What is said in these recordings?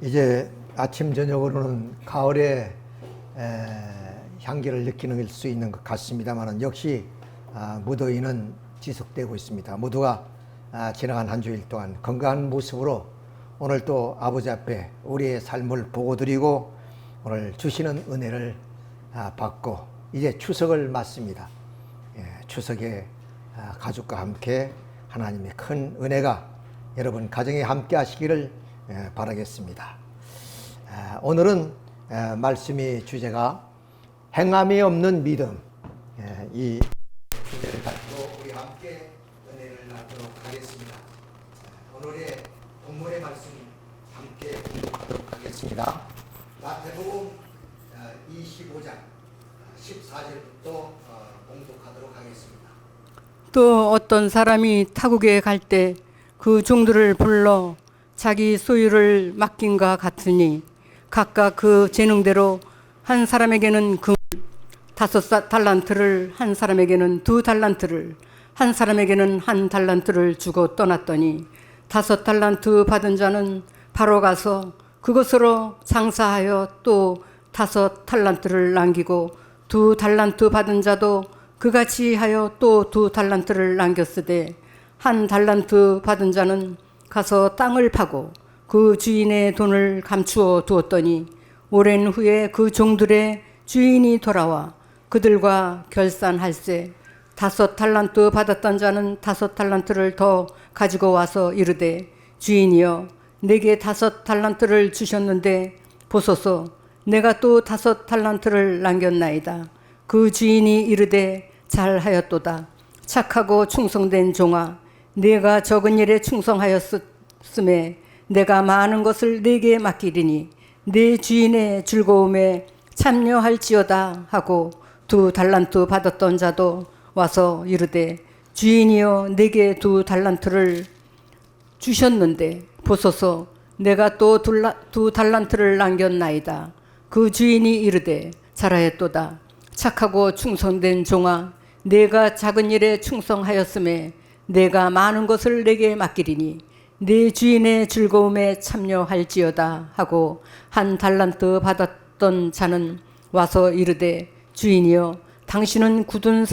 이제 아침 저녁으로는 가을의 향기를 느끼는 수 있는 것 같습니다만 역시 무더위는 지속되고 있습니다. 모두가 지나간 한 주일 동안 건강한 모습으로 오늘 또 아버지 앞에 우리의 삶을 보고드리고 오늘 주시는 은혜를 받고 이제 추석을 맞습니다. 추석에 가족과 함께 하나님의 큰 은혜가 여러분 가정에 함께 하시기를 바라겠습니다. 오늘은 말씀의 주제가 행함이 없는 믿음, 이 주제를 가지고 우리 함께 은혜를 나누도록 하겠습니다. 오늘의 본문의 말씀 함께 공부하도록 하겠습니다. 마태복음 25장 14절부터 공독하도록 하겠습니다. 또 어떤 사람이 타국에 갈 때 그 종들을 불러 자기 소유를 맡긴과 같으니 각각 그 재능대로 한 사람에게는 금 5달란트를, 한 사람에게는 2달란트를, 한 사람에게는 1달란트를 주고 떠났더니 5달란트 받은 자는 바로 가서 그것으로 장사하여 또 5달란트를 남기고 2달란트 받은 자도 그같이 하여 또 2달란트를 남겼으되 1달란트 받은 자는 가서 땅을 파고 그 주인의 돈을 감추어 두었더니 오랜 후에 그 종들의 주인이 돌아와 그들과 결산할세 5달란트 받았던 자는 5달란트를 더 가지고 와서 이르되 주인이여 내게 5달란트를 주셨는데 보소서 내가 또 5달란트를 남겼나이다. 그 주인이 이르되 잘하였도다. 착하고 충성된 종아 내가 적은 일에 충성하였음에 내가 많은 것을 네게 맡기리니 네 주인의 즐거움에 참여할지어다 하고 2달란트 받았던 자도 와서 이르되 주인이여 내게 2달란트를 주셨는데 보소서 내가 또 2달란트를 남겼나이다. 그 주인이 이르되 잘하였도다. 착하고 충성된 종아 내가 작은 일에 충성하였음에 내가 많은 것을 내게 맡기리니 네 주인의 즐거움에 참여할지어다 하고 1달란트 받았던 자는 와서 이르되 주인이여 당신은 굳은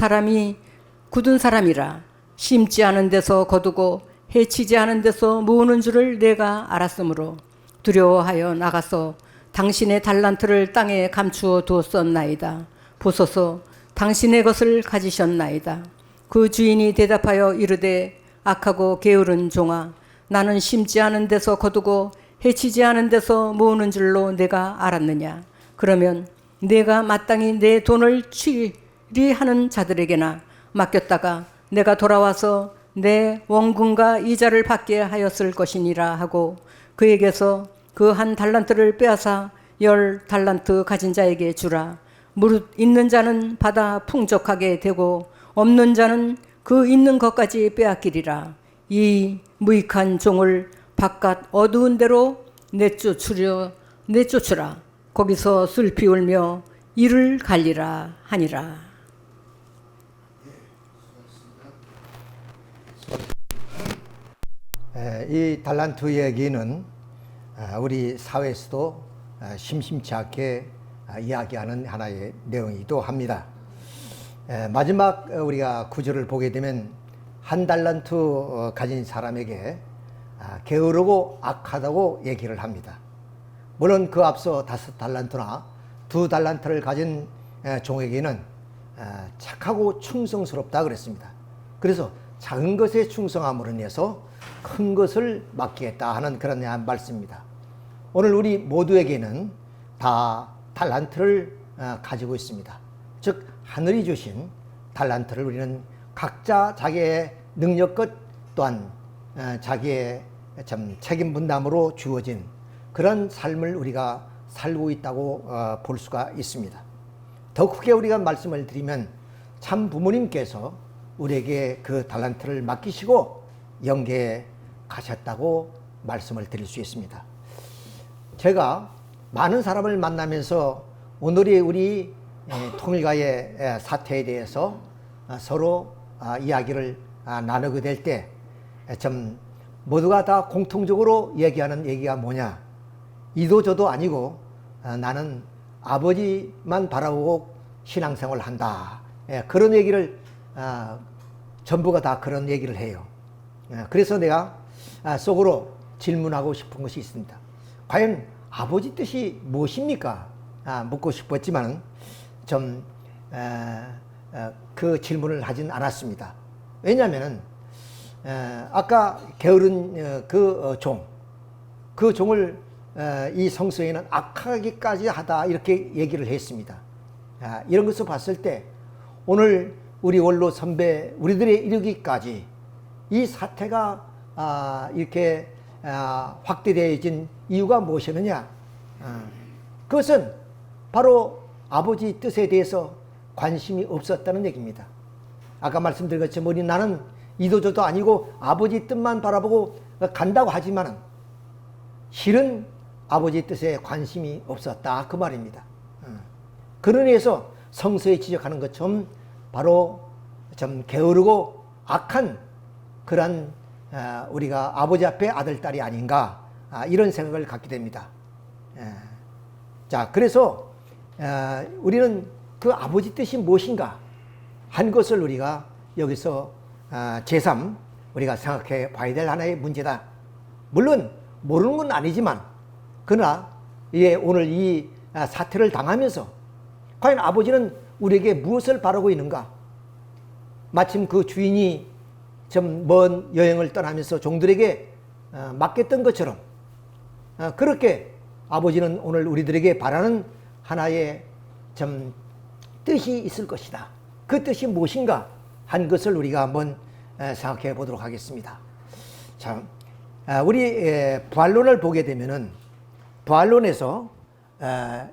사람이라 심지 않은 데서 거두고 해치지 않은 데서 모으는 줄을 내가 알았으므로 두려워하여 나가서 당신의 달란트를 땅에 감추어 두었었나이다. 보소서 당신의 것을 가지셨나이다. 그 주인이 대답하여 이르되 악하고 게으른 종아 나는 심지 않은 데서 거두고 해치지 않은 데서 모으는 줄로 내가 알았느냐. 그러면 내가 마땅히 내 돈을 취리하는 자들에게나 맡겼다가 내가 돌아와서 내 원금과 이자를 받게 하였을 것이니라 하고 그에게서 그 1달란트를 빼앗아 10달란트 가진 자에게 주라. 무릇 있는 자는 받아 풍족하게 되고 없는 자는 그 있는 것까지 빼앗기리라. 이 무익한 종을 바깥 어두운 데로 내쫓으라. 거기서 슬피 울며 이를 갈리라 하니라. 이 달란트 얘기는 우리 사회에서도 심심치 않게 이야기하는 하나의 내용이기도 합니다. 마지막 우리가 구절을 보게 되면 1달란트 가진 사람에게 게으르고 악하다고 얘기를 합니다. 물론 그 앞서 5달란트나 2달란트를 가진 종에게는 착하고 충성스럽다 그랬습니다. 그래서 작은 것에 충성함으로 인해서 큰 것을 맡기겠다 하는 그런 말씀입니다. 오늘 우리 모두에게는 다 달란트를 가지고 있습니다. 즉 하늘이 주신 달란트를 우리는 각자 자기의 능력껏 또한 자기의 책임 분담으로 주어진 그런 삶을 우리가 살고 있다고 볼 수가 있습니다. 더 크게 우리가 말씀을 드리면 참 부모님께서 우리에게 그 달란트를 맡기시고 영계에 가셨다고 말씀을 드릴 수 있습니다. 제가 많은 사람을 만나면서 오늘의 우리 통일가의 사태에 대해서 서로 이야기를 나누게 될 때 좀 모두가 다 공통적으로 얘기하는 얘기가 뭐냐, 이도저도 아니고 나는 아버지만 바라보고 신앙생활을 한다. 그런 얘기를 전부가 다 그런 얘기를 해요. 그래서 내가 속으로 질문하고 싶은 것이 있습니다. 과연 아버지 뜻이 무엇입니까? 묻고 싶었지만 좀 그 질문을 하진 않았습니다. 왜냐하면 아까 게으른 그 종을 이 성서에는 악하기까지 하다 이렇게 얘기를 했습니다. 이런 것을 봤을 때 오늘 우리 원로 선배 우리들에 이르기까지 이 사태가 이렇게 확대되어진 이유가 무엇이느냐? 그것은 바로 아버지 뜻에 대해서 관심이 없었다는 얘기입니다. 아까 말씀드린 것처럼 나는 이도저도 아니고 아버지 뜻만 바라보고 간다고 하지만은 실은 아버지 뜻에 관심이 없었다 그 말입니다. 그런 의해서 성서에 지적하는 것처럼 바로 좀 게으르고 악한 그런 우리가 아버지 앞에 아들 딸이 아닌가 이런 생각을 갖게 됩니다. 자, 그래서 우리는 그 아버지 뜻이 무엇인가 한 것을 우리가 여기서 제3 우리가 생각해 봐야 될 하나의 문제다. 물론 모르는 건 아니지만 그러나 오늘 이 사태를 당하면서 과연 아버지는 우리에게 무엇을 바라고 있는가? 마침 그 주인이 좀 먼 여행을 떠나면서 종들에게 맡겼던 것처럼 그렇게 아버지는 오늘 우리들에게 바라는 하나의 좀 뜻이 있을 것이다. 그 뜻이 무엇인가 한 것을 우리가 한번 생각해 보도록 하겠습니다. 자, 우리 부활론을 보게 되면은 부활론에서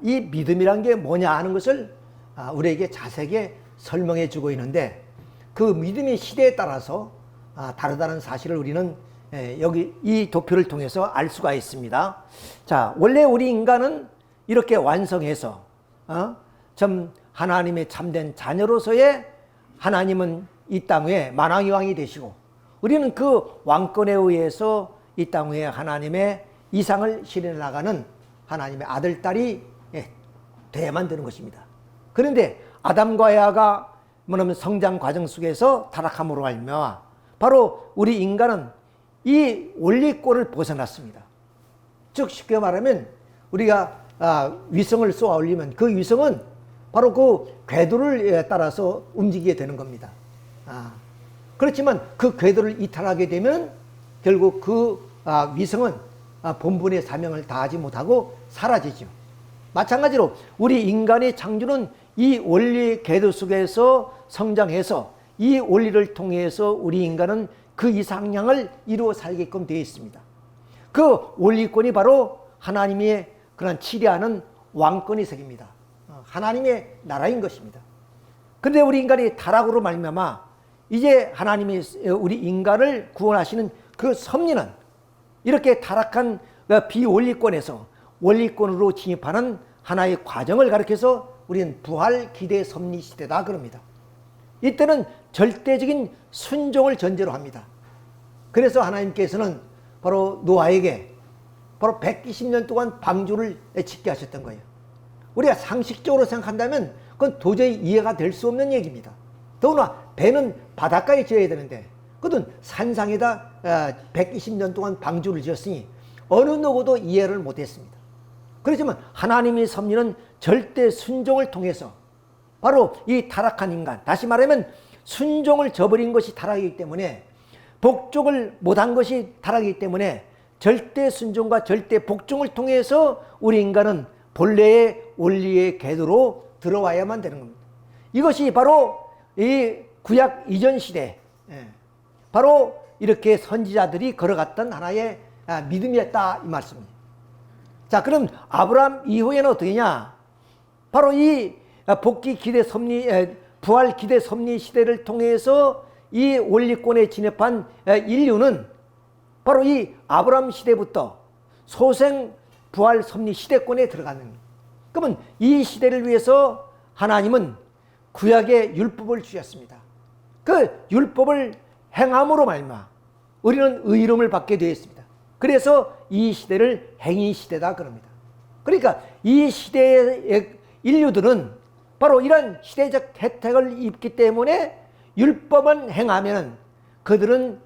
이 믿음이란 게 뭐냐 하는 것을 우리에게 자세하게 설명해 주고 있는데 그 믿음의 시대에 따라서 다르다는 사실을 우리는 여기 이 도표를 통해서 알 수가 있습니다. 자, 원래 우리 인간은 이렇게 완성해서 좀 하나님의 참된 자녀로서의 하나님은 이 땅 위에 만왕의 왕이 되시고 우리는 그 왕권에 의해서 이 땅 위에 하나님의 이상을 실현해 나가는 하나님의 아들, 딸이 돼야만 되는 것입니다. 그런데 아담과 에아가 뭐냐면 성장 과정 속에서 타락함으로 말미암아 바로 우리 인간은 이 원리꼴을 벗어났습니다. 즉 쉽게 말하면 우리가 위성을 쏘아 올리면 그 위성은 바로 그 궤도를 따라서 움직이게 되는 겁니다. 그렇지만 그 궤도를 이탈하게 되면 결국 그 위성은 본분의 사명을 다하지 못하고 사라지죠. 마찬가지로 우리 인간의 창조는 이 원리 궤도 속에서 성장해서 이 원리를 통해서 우리 인간은 그 이상향을 이루어 살게끔 되어 있습니다. 그 원리권이 바로 하나님의 그런 치리하는 왕권의 세계입니다. 하나님의 나라인 것입니다. 그런데 우리 인간이 타락으로 말미암아 이제 하나님이 우리 인간을 구원하시는 그 섭리는 이렇게 타락한 비원리권에서 원리권으로 진입하는 하나의 과정을 가리켜서 우리는 부활 기대 섭리 시대다 그럽니다. 이때는 절대적인 순종을 전제로 합니다. 그래서 하나님께서는 바로 노아에게 바로 120년 동안 방주를 짓게 하셨던 거예요. 우리가 상식적으로 생각한다면 그건 도저히 이해가 될 수 없는 얘기입니다. 더구나 배는 바닷가에 지어야 되는데 그것은 산상에다 120년 동안 방주를 지었으니 어느 누구도 이해를 못했습니다. 그렇지만 하나님의 섭리는 절대 순종을 통해서 바로 이 타락한 인간, 다시 말하면 순종을 저버린 것이 타락이기 때문에 복종을 못한 것이 타락이기 때문에 절대 순종과 절대 복종을 통해서 우리 인간은 본래의 원리의 궤도로 들어와야만 되는 겁니다. 이것이 바로 이 구약 이전 시대 바로 이렇게 선지자들이 걸어갔던 하나의 믿음이었다 이 말씀입니다. 자, 그럼 아브라함 이후에는 어떠냐? 바로 이 복귀 기대 섭리, 부활 기대 섭리 시대를 통해서 이 원리권에 진입한 인류는 바로 이 아브라함 시대부터 소생 부활 섭리 시대권에 들어가는 겁니다. 그러면 이 시대를 위해서 하나님은 구약의 율법을 주셨습니다. 그 율법을 행함으로 말미암아 우리는 의로움을 받게 되었습니다. 그래서 이 시대를 행위 시대다 그럽니다. 그러니까 이 시대의 인류들은 바로 이런 시대적 혜택을 입기 때문에 율법을 행하면 그들은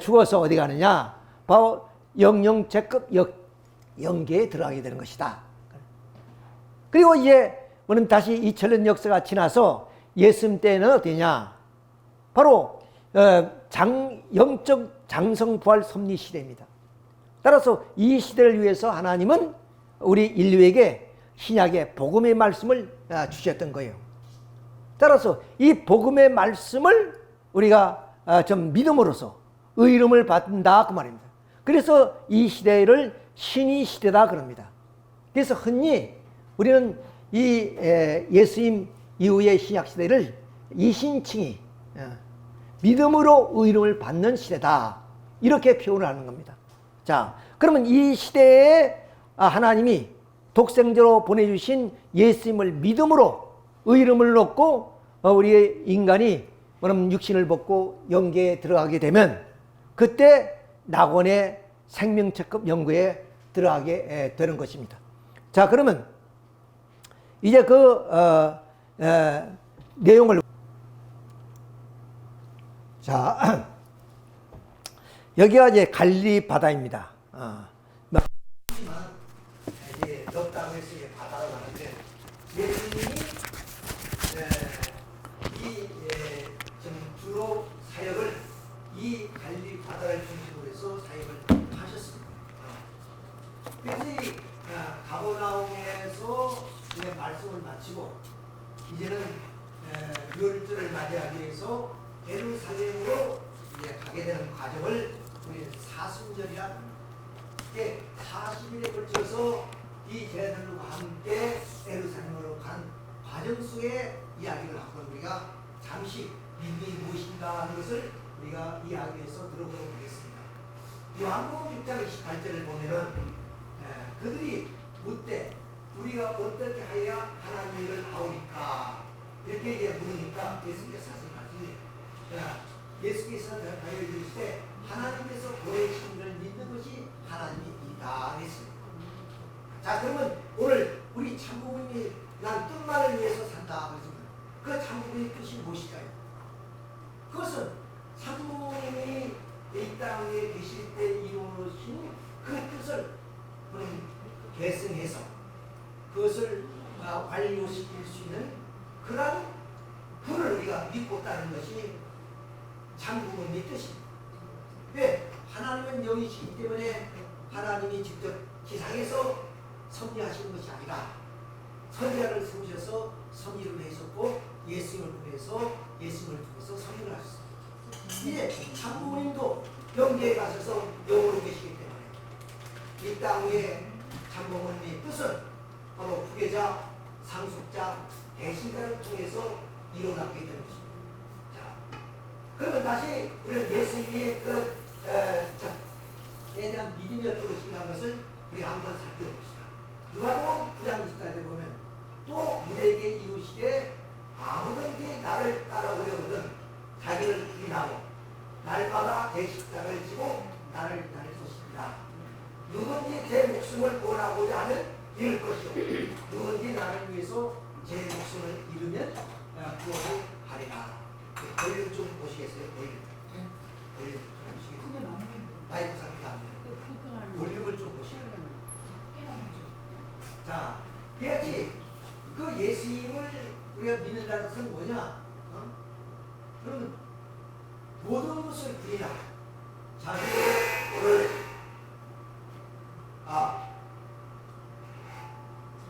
죽어서 어디 가느냐? 바로 영영제급 영계에 들어가게 되는 것이다. 그리고 이제 우리는 다시 2000년 역사가 지나서 예수님 때는 어디냐? 바로 영적 장성부활 섭리 시대입니다. 따라서 이 시대를 위해서 하나님은 우리 인류에게 신약의 복음의 말씀을 주셨던 거예요. 따라서 이 복음의 말씀을 우리가 좀 믿음으로써 의름을 받는다 그 말입니다. 그래서 이 시대를 신의 시대다 그럽니다. 그래서 흔히 우리는 이 예수님 이후의 신약 시대를 이신칭의 믿음으로 의름을 받는 시대다 이렇게 표현을 하는 겁니다. 자, 그러면 이 시대에 하나님이 독생자로 보내주신 예수님을 믿음으로 의름을 얻고 우리의 인간이 육신을 벗고 영계에 들어가게 되면 그때 낙원의 생명체급 영구에 들어가게 되는 것입니다. 자, 그러면 이제 그 내용을 자 여기가 이제 갈릴리 바다입니다. 이제 너 땅에서 바다로 가는데 예수님이 주로 사역을 이 갈릴리 바다를 중심으로 해서 사역을 하셨습니다. 그래서 이 가버나움에서 이제 말씀을 마치고 이제는 유월절을 맞이하기 위해서 예루살렘으로 이제 가게 되는 과정을 우리 사순절이라 합니다. 40일에 걸쳐서 이 제자들과 함께 예루살렘으로 간 과정 속의 이야기를 한번 우리가 잠시 믿음이 무엇인가 하는 것을 우리가 이야기해서 들어보도록 하겠습니다. 요한복음 6장 28절을 보면은 그들이 묻되 우리가 어떻게 하여야 하나님 일을 하오리까 이렇게 이제 물으니까 예수께서 하신 말씀이 예수께서 대답하여 이르시되 하나님께서 보내신 이를 믿는 것이 하나님이다 했습니다. 자, 그러면 오늘 우리 참부모님이 난 뜻만을 위해서 산다 그랬습니다. 그 참부모님의 뜻이 무엇일까요? 그것은 참부모님이 이 땅에 계실 때 이루어진 그 뜻을 계승해서 그것을 완료시킬 수 있는 그런 분을 우리가 믿고 따르는 것이 참부모님의 뜻입니다. 왜? 하나님은 영이시기 때문에 하나님이 직접 지상에서 섭리하시는 것이 아니라 선지자를 세우셔서 섭리를 하셨고 예수님을 보내서 예수님을 통해서 섭리를 하셨습니다. 이제 참부모님도 영계에 가셔서 영으로 계시기 때문에 이 땅 위에 참부모님의 뜻은 바로 후계자, 상속자, 대신자를 통해서 일어나게 되는 것입니다. 자, 그러면 다시 우리는 예수님의 에 대한 믿음이 어떤 것인가 것을 우리 한번 살펴봅시다. 누가복음 9장 20절에 보면 또 우리에게 이루시되 아무든지 나를 따라오려거든 자기를 부인하고 날마다 내 십자가를 지고 나를 따를 것입니다. 누군지 제 목숨을 구원하고자 하면 잃을 것이요 누군지 나를 위해서 제 목숨을 잃으면 구원을 하리라. 보이를 좀 보시겠어요? 보이를 좀 보시겠어요? 마이크 상태 안 돼요. 볼륨을 좀 보시면. 자, 그렇지. 그 예수님을 우리가 믿는다는 것은 뭐냐? 그러면 모든 것을 부인하. 자기를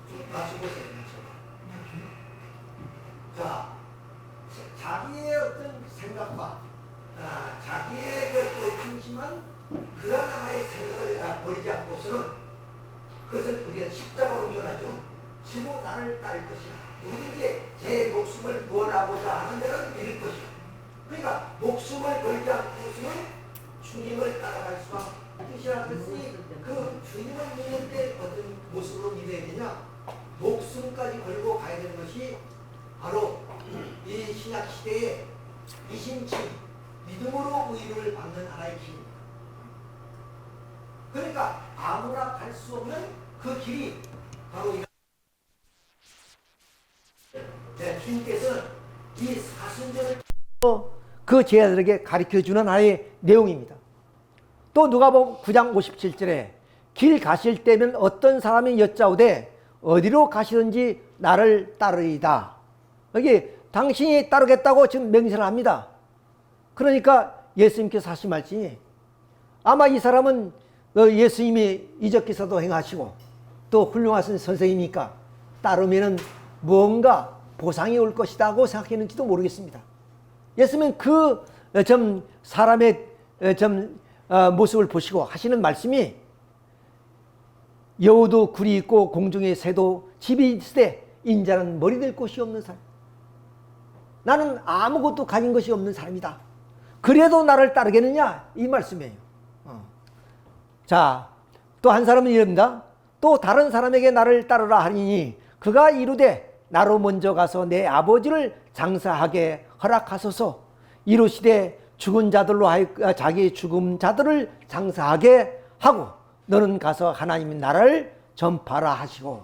좀 맞춰보세요. 자, 자기의 어떤 생각과 자기의 그 중심한 그런 하나의 생각을 버리지 않고서는 그것을 우리가 십자가로 표현하죠. 지고 나를 따를 것이야. 누구든지 제 목숨을 구원하고자 하는 데는 잃을 것이야. 그러니까 목숨을 걸지 않고서는 주님을 따라갈 수가 뜻이라 그랬으니 그 주님을 믿는데 어떤 모습으로 믿어야 되냐? 목숨까지 걸고 가야 되는 것이 바로 이 신약 시대에 이신칭 믿음으로 의를 받는 하나의 길입니다. 그러니까 아무나 갈 수 없는 그 길이 주님께서는 이 사순절을 그 제자들에게 가르쳐주는 하나의 내용입니다. 또 누가복음 9장 57절에 길 가실 때면 어떤 사람이 여짜오되 어디로 가시든지 나를 따르리다. 여기 당신이 따르겠다고 지금 명세를 합니다. 그러니까 예수님께서 하신 말씀이 아마 이 사람은 예수님이 이적 기사도 행하시고 또 훌륭하신 선생이니까 따르면은 무언가 보상이 올 것이라고 생각했는지도 모르겠습니다. 예수님은 그 사람의 모습을 보시고 하시는 말씀이 여우도 굴이 있고 공중에 새도 집이 있으되 인자는 머리 될 곳이 없는 사람. 나는 아무것도 가진 것이 없는 사람이다. 그래도 나를 따르겠느냐? 이 말씀이에요. 자, 또 한 사람은 이럽니다. 또 다른 사람에게 나를 따르라 하리니 그가 이르되 나로 먼저 가서 내 아버지를 장사하게 허락하소서. 이르시되 죽은 자들로 자기 죽은 자들을 장사하게 하고 너는 가서 하나님의 나라를 전파라 하시고.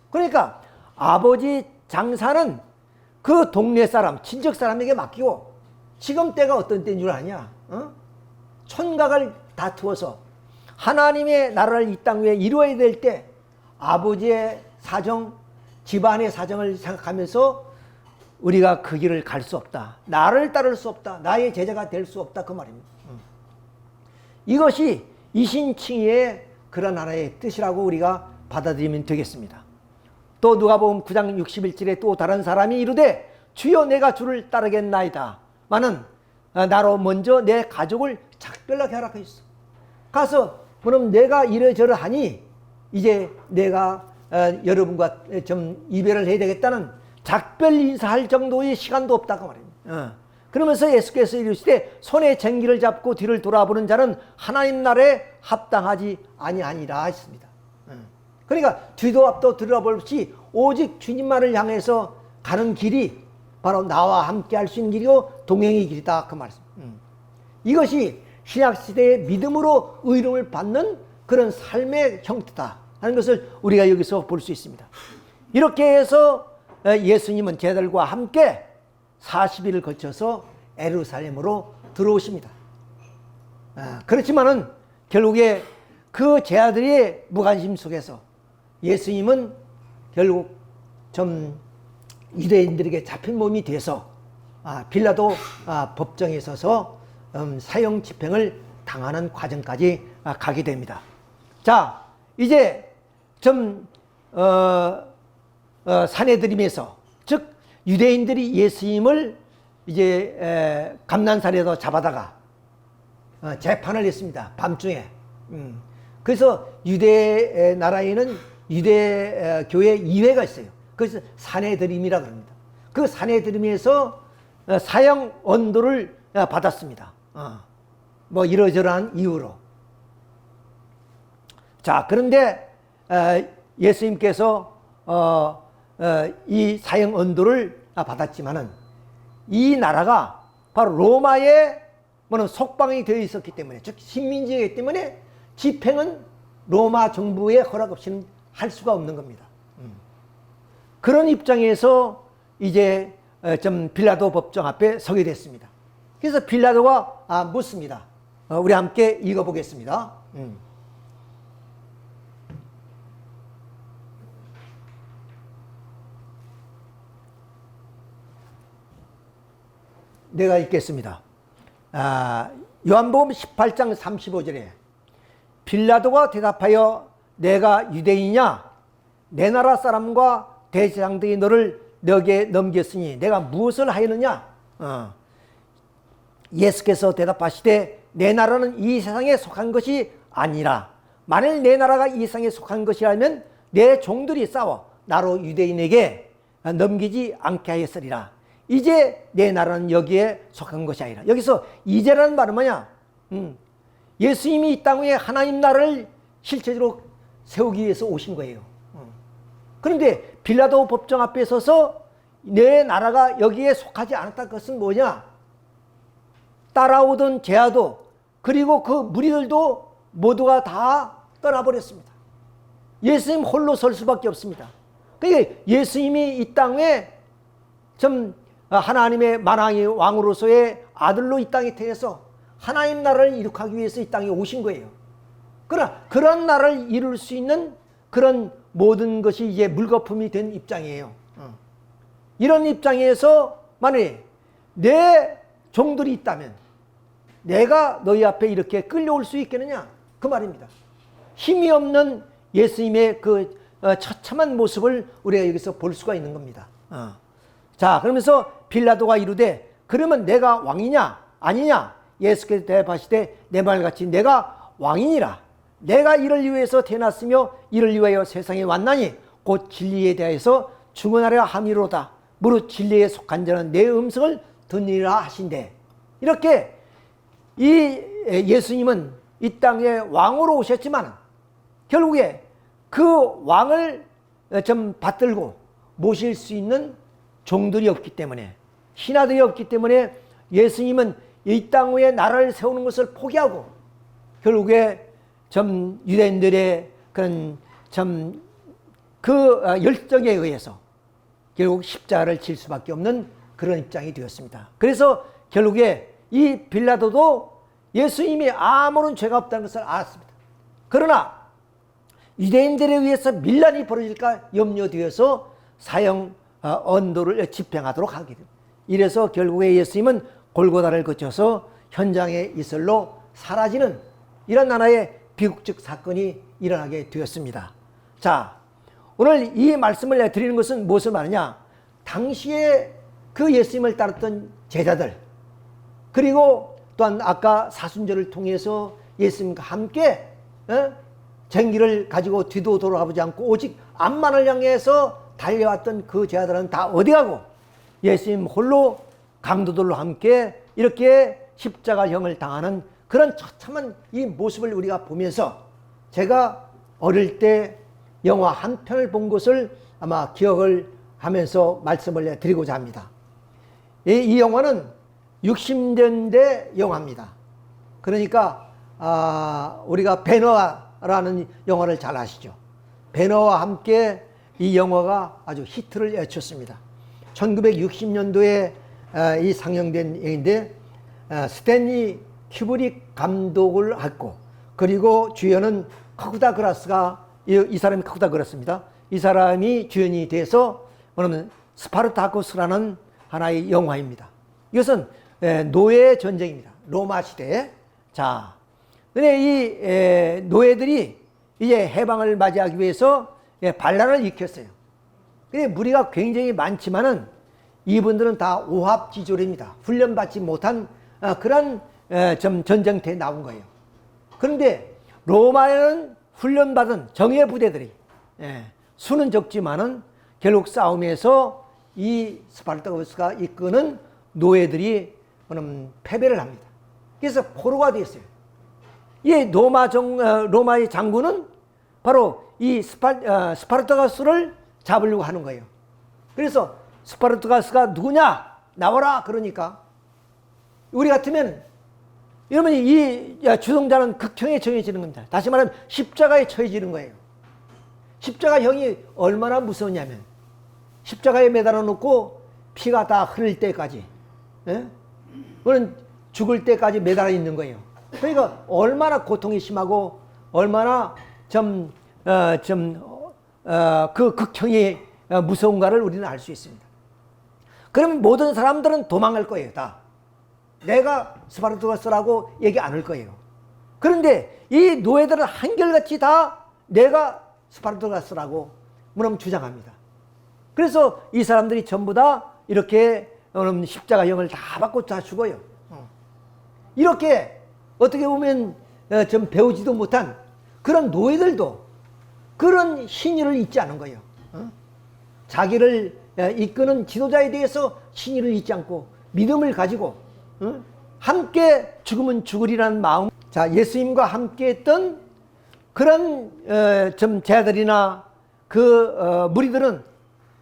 그러니까 아버지 장사는 그 동네 사람, 친척 사람에게 맡기고 지금 때가 어떤 때인 줄 아냐? 촌각을 다투어서 하나님의 나라를 이 땅 위에 이루어야 될 때 아버지의 사정, 집안의 사정을 생각하면서 우리가 그 길을 갈 수 없다. 나를 따를 수 없다. 나의 제자가 될 수 없다. 그 말입니다. 이것이 이신칭의의 그런 하나의 뜻이라고 우리가 받아들이면 되겠습니다. 또 누가복음 9장 61절에 또 다른 사람이 이르되 주여 내가 주를 따르겠나이다. 마는 나로 먼저 내 가족을 작별하게 허락하셨어. 가서 그럼 내가 이래저래 하니 이제 내가 여러분과 좀 이별을 해야 되겠다는 작별 인사할 정도의 시간도 없다 그 말입니다. 그러면서 예수께서 이르시되 손에 쟁기를 잡고 뒤를 돌아보는 자는 하나님 나라에 합당하지 아니하니라 했습니다. 그러니까 뒤도 앞도 들어볼 없이 오직 주님만을 향해서 가는 길이 바로 나와 함께 할 수 있는 길이고 동행의 길이다 그 말씀. 이것이 신약시대의 믿음으로 의롭을 받는 그런 삶의 형태다 하는 것을 우리가 여기서 볼 수 있습니다. 이렇게 해서 예수님은 제자들과 함께 40일을 거쳐서 예루살렘으로 들어오십니다. 그렇지만은 결국에 그 제자들의 무관심 속에서 예수님은 결국 좀 유대인들에게 잡힌 몸이 돼서 빌라도 법정에 서서 사형 집행을 당하는 과정까지 가게 됩니다. 자, 이제 좀 사내들임에서 즉 유대인들이 예수님을 이제 감난산에서 잡아다가 재판을 했습니다. 밤중에. 그래서 유대 나라에는 유대 교회 이회가 있어요. 그래서 사내들임이라 그럽니다. 그 사내들임에서 사형 언도를 받았습니다. 뭐 이러저러한 이유로. 자, 그런데 예수님께서 이 사형 언도를 받았지만은 이 나라가 바로 로마의 속방이 되어 있었기 때문에, 즉 식민지이기 때문에 집행은 로마 정부의 허락 없이는 할 수가 없는 겁니다. 그런 입장에서 이제 좀 빌라도 법정 앞에 서게 됐습니다. 그래서 빌라도가 묻습니다. 우리 함께 읽어보겠습니다. 내가 읽겠습니다. 요한복음 18장 35절에 빌라도가 대답하여 내가 유대인이냐? 내 나라 사람과 대제사장들이 너를 너에게 넘겼으니 내가 무엇을 하였느냐? 예수께서 대답하시되 내 나라는 이 세상에 속한 것이 아니라 만일 내 나라가 이 세상에 속한 것이라면 내 종들이 싸워 나로 유대인에게 넘기지 않게 하였으리라. 이제 내 나라는 여기에 속한 것이 아니라. 여기서 이제라는 말은 뭐냐? 예수님이 이 땅 위에 하나님 나라를 실제적으로 세우기 위해서 오신 거예요. 그런데 빌라도 법정 앞에 서서 내 나라가 여기에 속하지 않았다는 것은 뭐냐? 따라오던 제자도 그리고 그 무리들도 모두가 다 떠나버렸습니다. 예수님 홀로 설 수밖에 없습니다. 그러니까 예수님이 이 땅에 좀 하나님의 만왕의 왕으로서의 아들로 이 땅에 태어나서 하나님 나라를 이룩하기 위해서 이 땅에 오신 거예요. 그러나 그런 나라를 이룰 수 있는 그런 모든 것이 이제 물거품이 된 입장이에요. 이런 입장에서 만약에 내 종들이 있다면 내가 너희 앞에 이렇게 끌려올 수 있겠느냐? 그 말입니다. 힘이 없는 예수님의 그 처참한 모습을 우리가 여기서 볼 수가 있는 겁니다. 자, 그러면서 빌라도가 이르되 그러면 내가 왕이냐 아니냐? 예수께서 대답하시되 내 말같이 내가 왕이니라. 내가 이를 위해서 태어났으며 이를 위하여 세상에 왔나니 곧 진리에 대하여서 증언하려 함이로다. 무릇 진리에 속한 자는 내 음성을 듣니라 하신대. 이렇게 이 예수님은 이 땅에 왕으로 오셨지만 결국에 그 왕을 좀 받들고 모실 수 있는 종들이 없기 때문에, 신하들이 없기 때문에 예수님은 이 땅 위에 나라를 세우는 것을 포기하고 결국에 좀 유대인들의 그런 좀 그 열정에 의해서 결국 십자가를 칠 수밖에 없는 그런 입장이 되었습니다. 그래서 결국에 이 빌라도도 예수님이 아무런 죄가 없다는 것을 알았습니다. 그러나 유대인들에 의해서 밀란이 벌어질까 염려되어서 사형 언도를 집행하도록 하게 됩니다. 이래서 결국에 예수님은 골고다를 거쳐서 현장의 이슬로 사라지는 이런 하나의 비극적 사건이 일어나게 되었습니다. 자, 오늘 이 말씀을 드리는 것은 무엇을 말하냐? 당시에 그 예수님을 따랐던 제자들, 그리고 또한 아까 사순절을 통해서 예수님과 함께 쟁기를 가지고 뒤도 돌아보지 않고 오직 앞만을 향해서 달려왔던 그 제자들은 다 어디 가고 예수님 홀로 강도들로 함께 이렇게 십자가형을 당하는 그런 처참한 이 모습을 우리가 보면서 제가 어릴 때 영화 한 편을 본 것을 아마 기억을 하면서 말씀을 드리고자 합니다. 이 영화는 60년대 영화입니다. 그러니까 우리가 배너라는 영화를 잘 아시죠? 배너와 함께 이 영화가 아주 히트를 외쳤습니다. 1960년도에 이 상영된 영화인데 스탠리 큐브릭 감독을 했고, 그리고 주연은 커쿠다 그라스가 이 사람이 커쿠다 그라스입니다. 이 사람이 주연이 돼서 뭐냐면 스파르타쿠스라는 하나의 영화입니다. 이것은 노예 전쟁입니다. 로마 시대에. 자, 근데 이 노예들이 이제 해방을 맞이하기 위해서 반란을 일으켰어요. 근데 무리가 굉장히 많지만은 이분들은 다 오합지졸입니다. 훈련받지 못한 그런 전쟁터에 나온 거예요. 그런데 로마에는 훈련받은 정예 부대들이 수는 적지만은 결국 싸움에서 이 스파르타쿠스가 이끄는 노예들이 패배를 합니다. 그래서 포로가 됐어요. 이 로마의 장군은 바로 이 스파르타쿠스를 잡으려고 하는 거예요. 그래서 스파르타쿠스가 누구냐? 나와라! 그러니까 우리 같으면 이러면 이 주동자는 극형에 처해지는 겁니다. 다시 말하면 십자가에 처해지는 거예요. 십자가형이 얼마나 무서우냐면 십자가에 매달아 놓고 피가 다 흐를 때까지, 그는 죽을 때까지 매달아 있는 거예요. 그러니까 얼마나 고통이 심하고 얼마나 그 극형이 무서운가를 우리는 알 수 있습니다. 그러면 모든 사람들은 도망갈 거예요, 다. 내가 스파르타쿠스라고 얘기 안 할 거예요. 그런데 이 노예들은 한결같이 다 내가 스파르타쿠스라고 주장합니다. 그래서 이 사람들이 전부 다 이렇게 십자가형을 다 받고 다 죽어요. 이렇게 어떻게 보면 좀 배우지도 못한 그런 노예들도 그런 신의를 잊지 않은 거예요. 자기를 이끄는 지도자에 대해서 신의를 잊지 않고 믿음을 가지고 함께 죽으면 죽으리라는 마음. 자, 예수님과 함께 했던 그런 좀 제자들이나 그 무리들은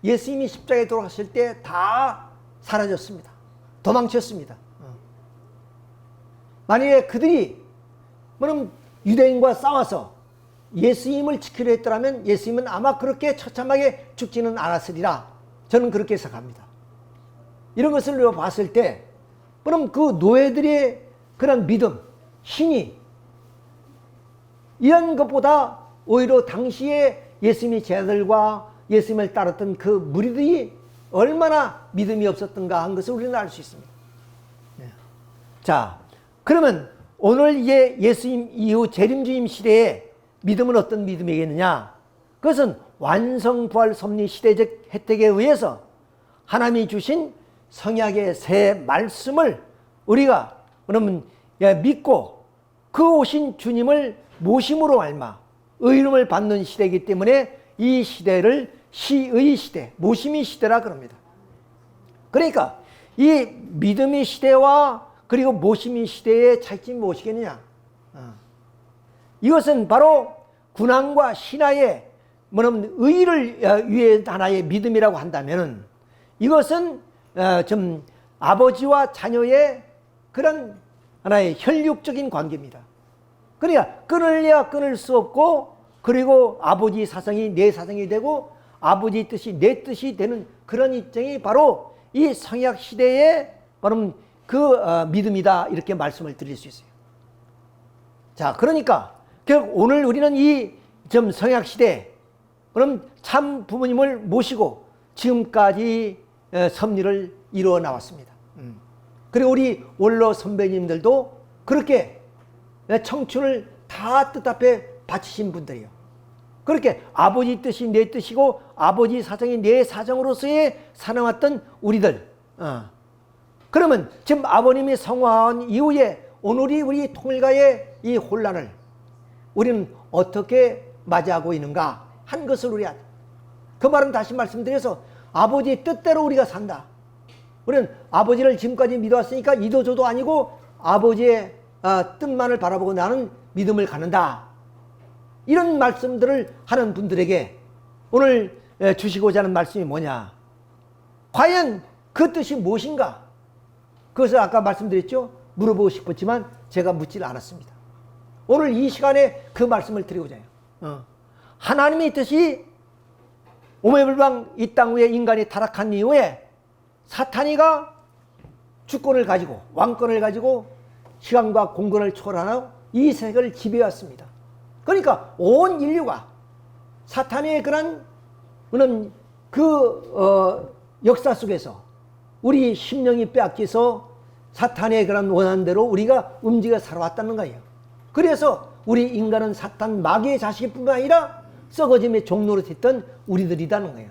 예수님이 십자가에 돌아갔을 때 다 사라졌습니다. 도망쳤습니다. 만약에 그들이 유대인과 싸워서 예수님을 지키려 했더라면 예수님은 아마 그렇게 처참하게 죽지는 않았으리라. 저는 그렇게 생각합니다. 이런 것을 봤을 때 그럼 그 노예들의 그런 믿음, 신이 이런 것보다 오히려 당시에 예수님의 제자들과 예수님을 따랐던 그 무리들이 얼마나 믿음이 없었던가 한 것을 우리는 알 수 있습니다. 자, 그러면 오늘 이제 예수님 이후 재림주임 시대에 믿음은 어떤 믿음이겠느냐? 그것은 완성부활 섭리 시대적 혜택에 의해서 하나님이 주신 성약의 새 말씀을 우리가 그러면 믿고 그 오신 주님을 모심으로 말마 의름을 받는 시대이기 때문에 이 시대를 시의 시대, 모심의 시대라 그럽니다. 그러니까 이 믿음의 시대와 그리고 모심의 시대의 차이점이 무엇이겠느냐? 이것은 바로 군왕과 신하의 뭐냐면 의를 위해 하나의 믿음이라고 한다면은 이것은 좀 아버지와 자녀의 그런 하나의 혈육적인 관계입니다. 그러니까 끊을래야 끊을 수 없고 그리고 아버지 사상이 내 사상이 되고 아버지 뜻이 내 뜻이 되는 그런 입장이 바로 이 성약 시대의 바로 그 믿음이다 이렇게 말씀을 드릴 수 있어요. 자, 그러니까 결국 오늘 우리는 이 좀 성약 시대 그럼 참 부모님을 모시고 지금까지 섭리를 이루어 나왔습니다. 그리고 우리 원로 선배님들도 그렇게 청춘을 다 뜻 앞에 바치신 분들이에요. 그렇게 아버지 뜻이 내 뜻이고 아버지 사정이 내 사정으로서의 살아왔던 우리들. 그러면 지금 아버님이 성화한 이후에 오늘이 우리 통일가의 이 혼란을 우리는 어떻게 맞이하고 있는가 한 것을 우리가 그 말은 다시 말씀드려서 아버지의 뜻대로 우리가 산다. 우리는 아버지를 지금까지 믿어왔으니까 이도저도 아니고 아버지의 뜻만을 바라보고 나는 믿음을 갖는다. 이런 말씀들을 하는 분들에게 오늘 주시고자 하는 말씀이 뭐냐? 과연 그 뜻이 무엇인가? 그것을 아까 말씀드렸죠? 물어보고 싶었지만 제가 묻질 않았습니다. 오늘 이 시간에 그 말씀을 드리고자 해요. 하나님의 뜻이 오매불방 이 땅 위에 인간이 타락한 이후에 사탄이가 주권을 가지고 왕권을 가지고 시간과 공간을 초월하는 이 세계를 지배해왔습니다. 그러니까 온 인류가 사탄의 그런 역사 속에서 우리 심령이 빼앗겨서 사탄의 그런 원한대로 우리가 움직여 살아왔다는 거예요. 그래서 우리 인간은 사탄 마귀의 자식뿐만 아니라 썩어짐의 종로로 됐던 우리들이라는 거예요.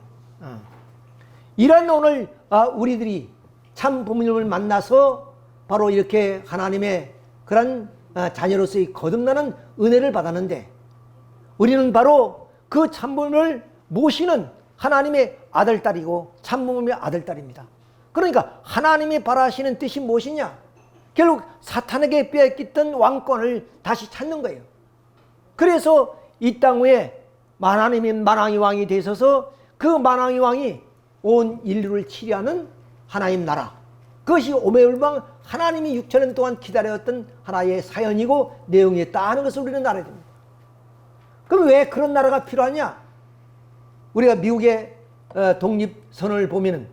이런 오늘 우리들이 참 부모님을 만나서 바로 이렇게 하나님의 그런 자녀로서의 거듭나는 은혜를 받았는데 우리는 바로 그 참부모님을 모시는 하나님의 아들딸이고 참부모님의 아들딸입니다. 그러니까 하나님이 바라시는 뜻이 무엇이냐? 결국 사탄에게 빼앗겼던 왕권을 다시 찾는 거예요. 그래서 이 땅 위에 하나님의 만왕의 왕이 되셔서 그 만왕의 왕이 온 인류를 치료하는 하나님 나라, 그것이 오매불망 하나님이 6천년 동안 기다렸던 하나의 사연이고 내용이었다 하는 것을 우리는 알아야 됩니다. 그럼 왜 그런 나라가 필요하냐? 우리가 미국의 독립선언을 보면은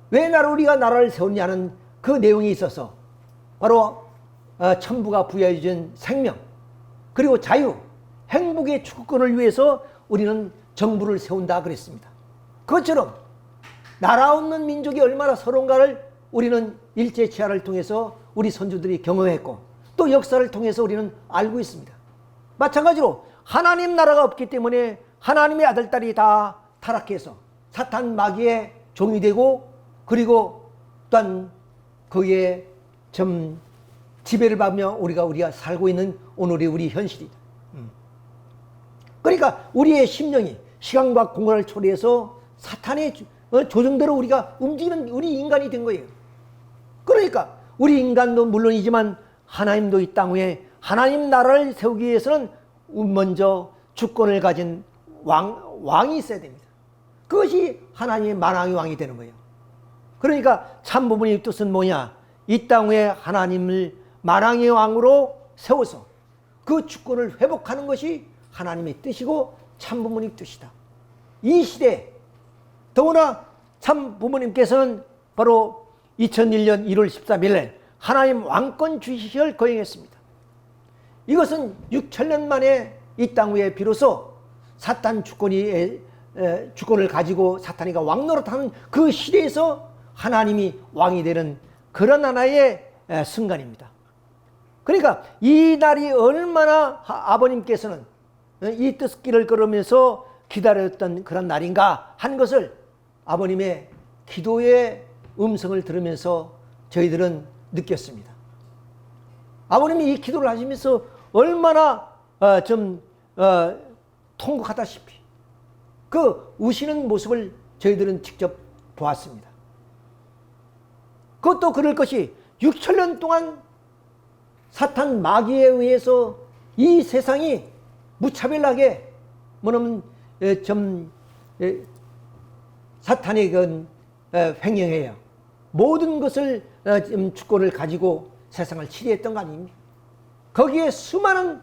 왜 우리가 나라를 세웠냐는 그 내용이 있어서 바로 천부가 부여해 준 생명 그리고 자유, 행복의 추구권을 위해서 우리는 정부를 세운다 그랬습니다. 그것처럼 나라 없는 민족이 얼마나 서러운가를 우리는 일제치하를 통해서 우리 선조들이 경험했고 또 역사를 통해서 우리는 알고 있습니다. 마찬가지로 하나님 나라가 없기 때문에 하나님의 아들딸이 다 타락해서 사탄 마귀의 종이 되고 그리고 또한 거기에 좀 지배를 받으며 우리가 살고 있는 오늘의 우리 현실이다. 그러니까 우리의 심령이 시간과 공간을 초래해서 사탄의 조정대로 우리가 움직이는 우리 인간이 된 거예요. 그러니까 우리 인간도 물론이지만 하나님도 이 땅 위에 하나님 나라를 세우기 위해서는 먼저 주권을 가진 왕이 있어야 됩니다. 그것이 하나님의 만왕의 왕이 되는 거예요. 그러니까 참 부모님의 뜻은 뭐냐? 이 땅 위에 하나님을 만왕의 왕으로 세워서 그 주권을 회복하는 것이 하나님의 뜻이고 참부모님 뜻이다. 이 시대에 더구나 참부모님께서는 바로 2001년 1월 13일 날 하나님 왕권 주시를 거행했습니다. 이것은 6천년 만에 이 땅 위에 비로소 사탄 주권을 가지고 사탄이가 왕노릇하는 그 시대에서 하나님이 왕이 되는 그런 하나의 순간입니다. 그러니까 이 날이 얼마나 아버님께서는 이 뜻길을 걸으면서 기다렸던 그런 날인가 한 것을 아버님의 기도의 음성을 들으면서 저희들은 느꼈습니다. 아버님이 이 기도를 하시면서 얼마나 통곡하다시피 그 우시는 모습을 저희들은 직접 보았습니다. 그것도 그럴 것이 6천년 동안 사탄 마귀에 의해서 이 세상이 무차별하게 뭐냐면 사탄의 횡령해요. 모든 것을 주권을 가지고 세상을 치리했던 거 아닙니까? 거기에 수많은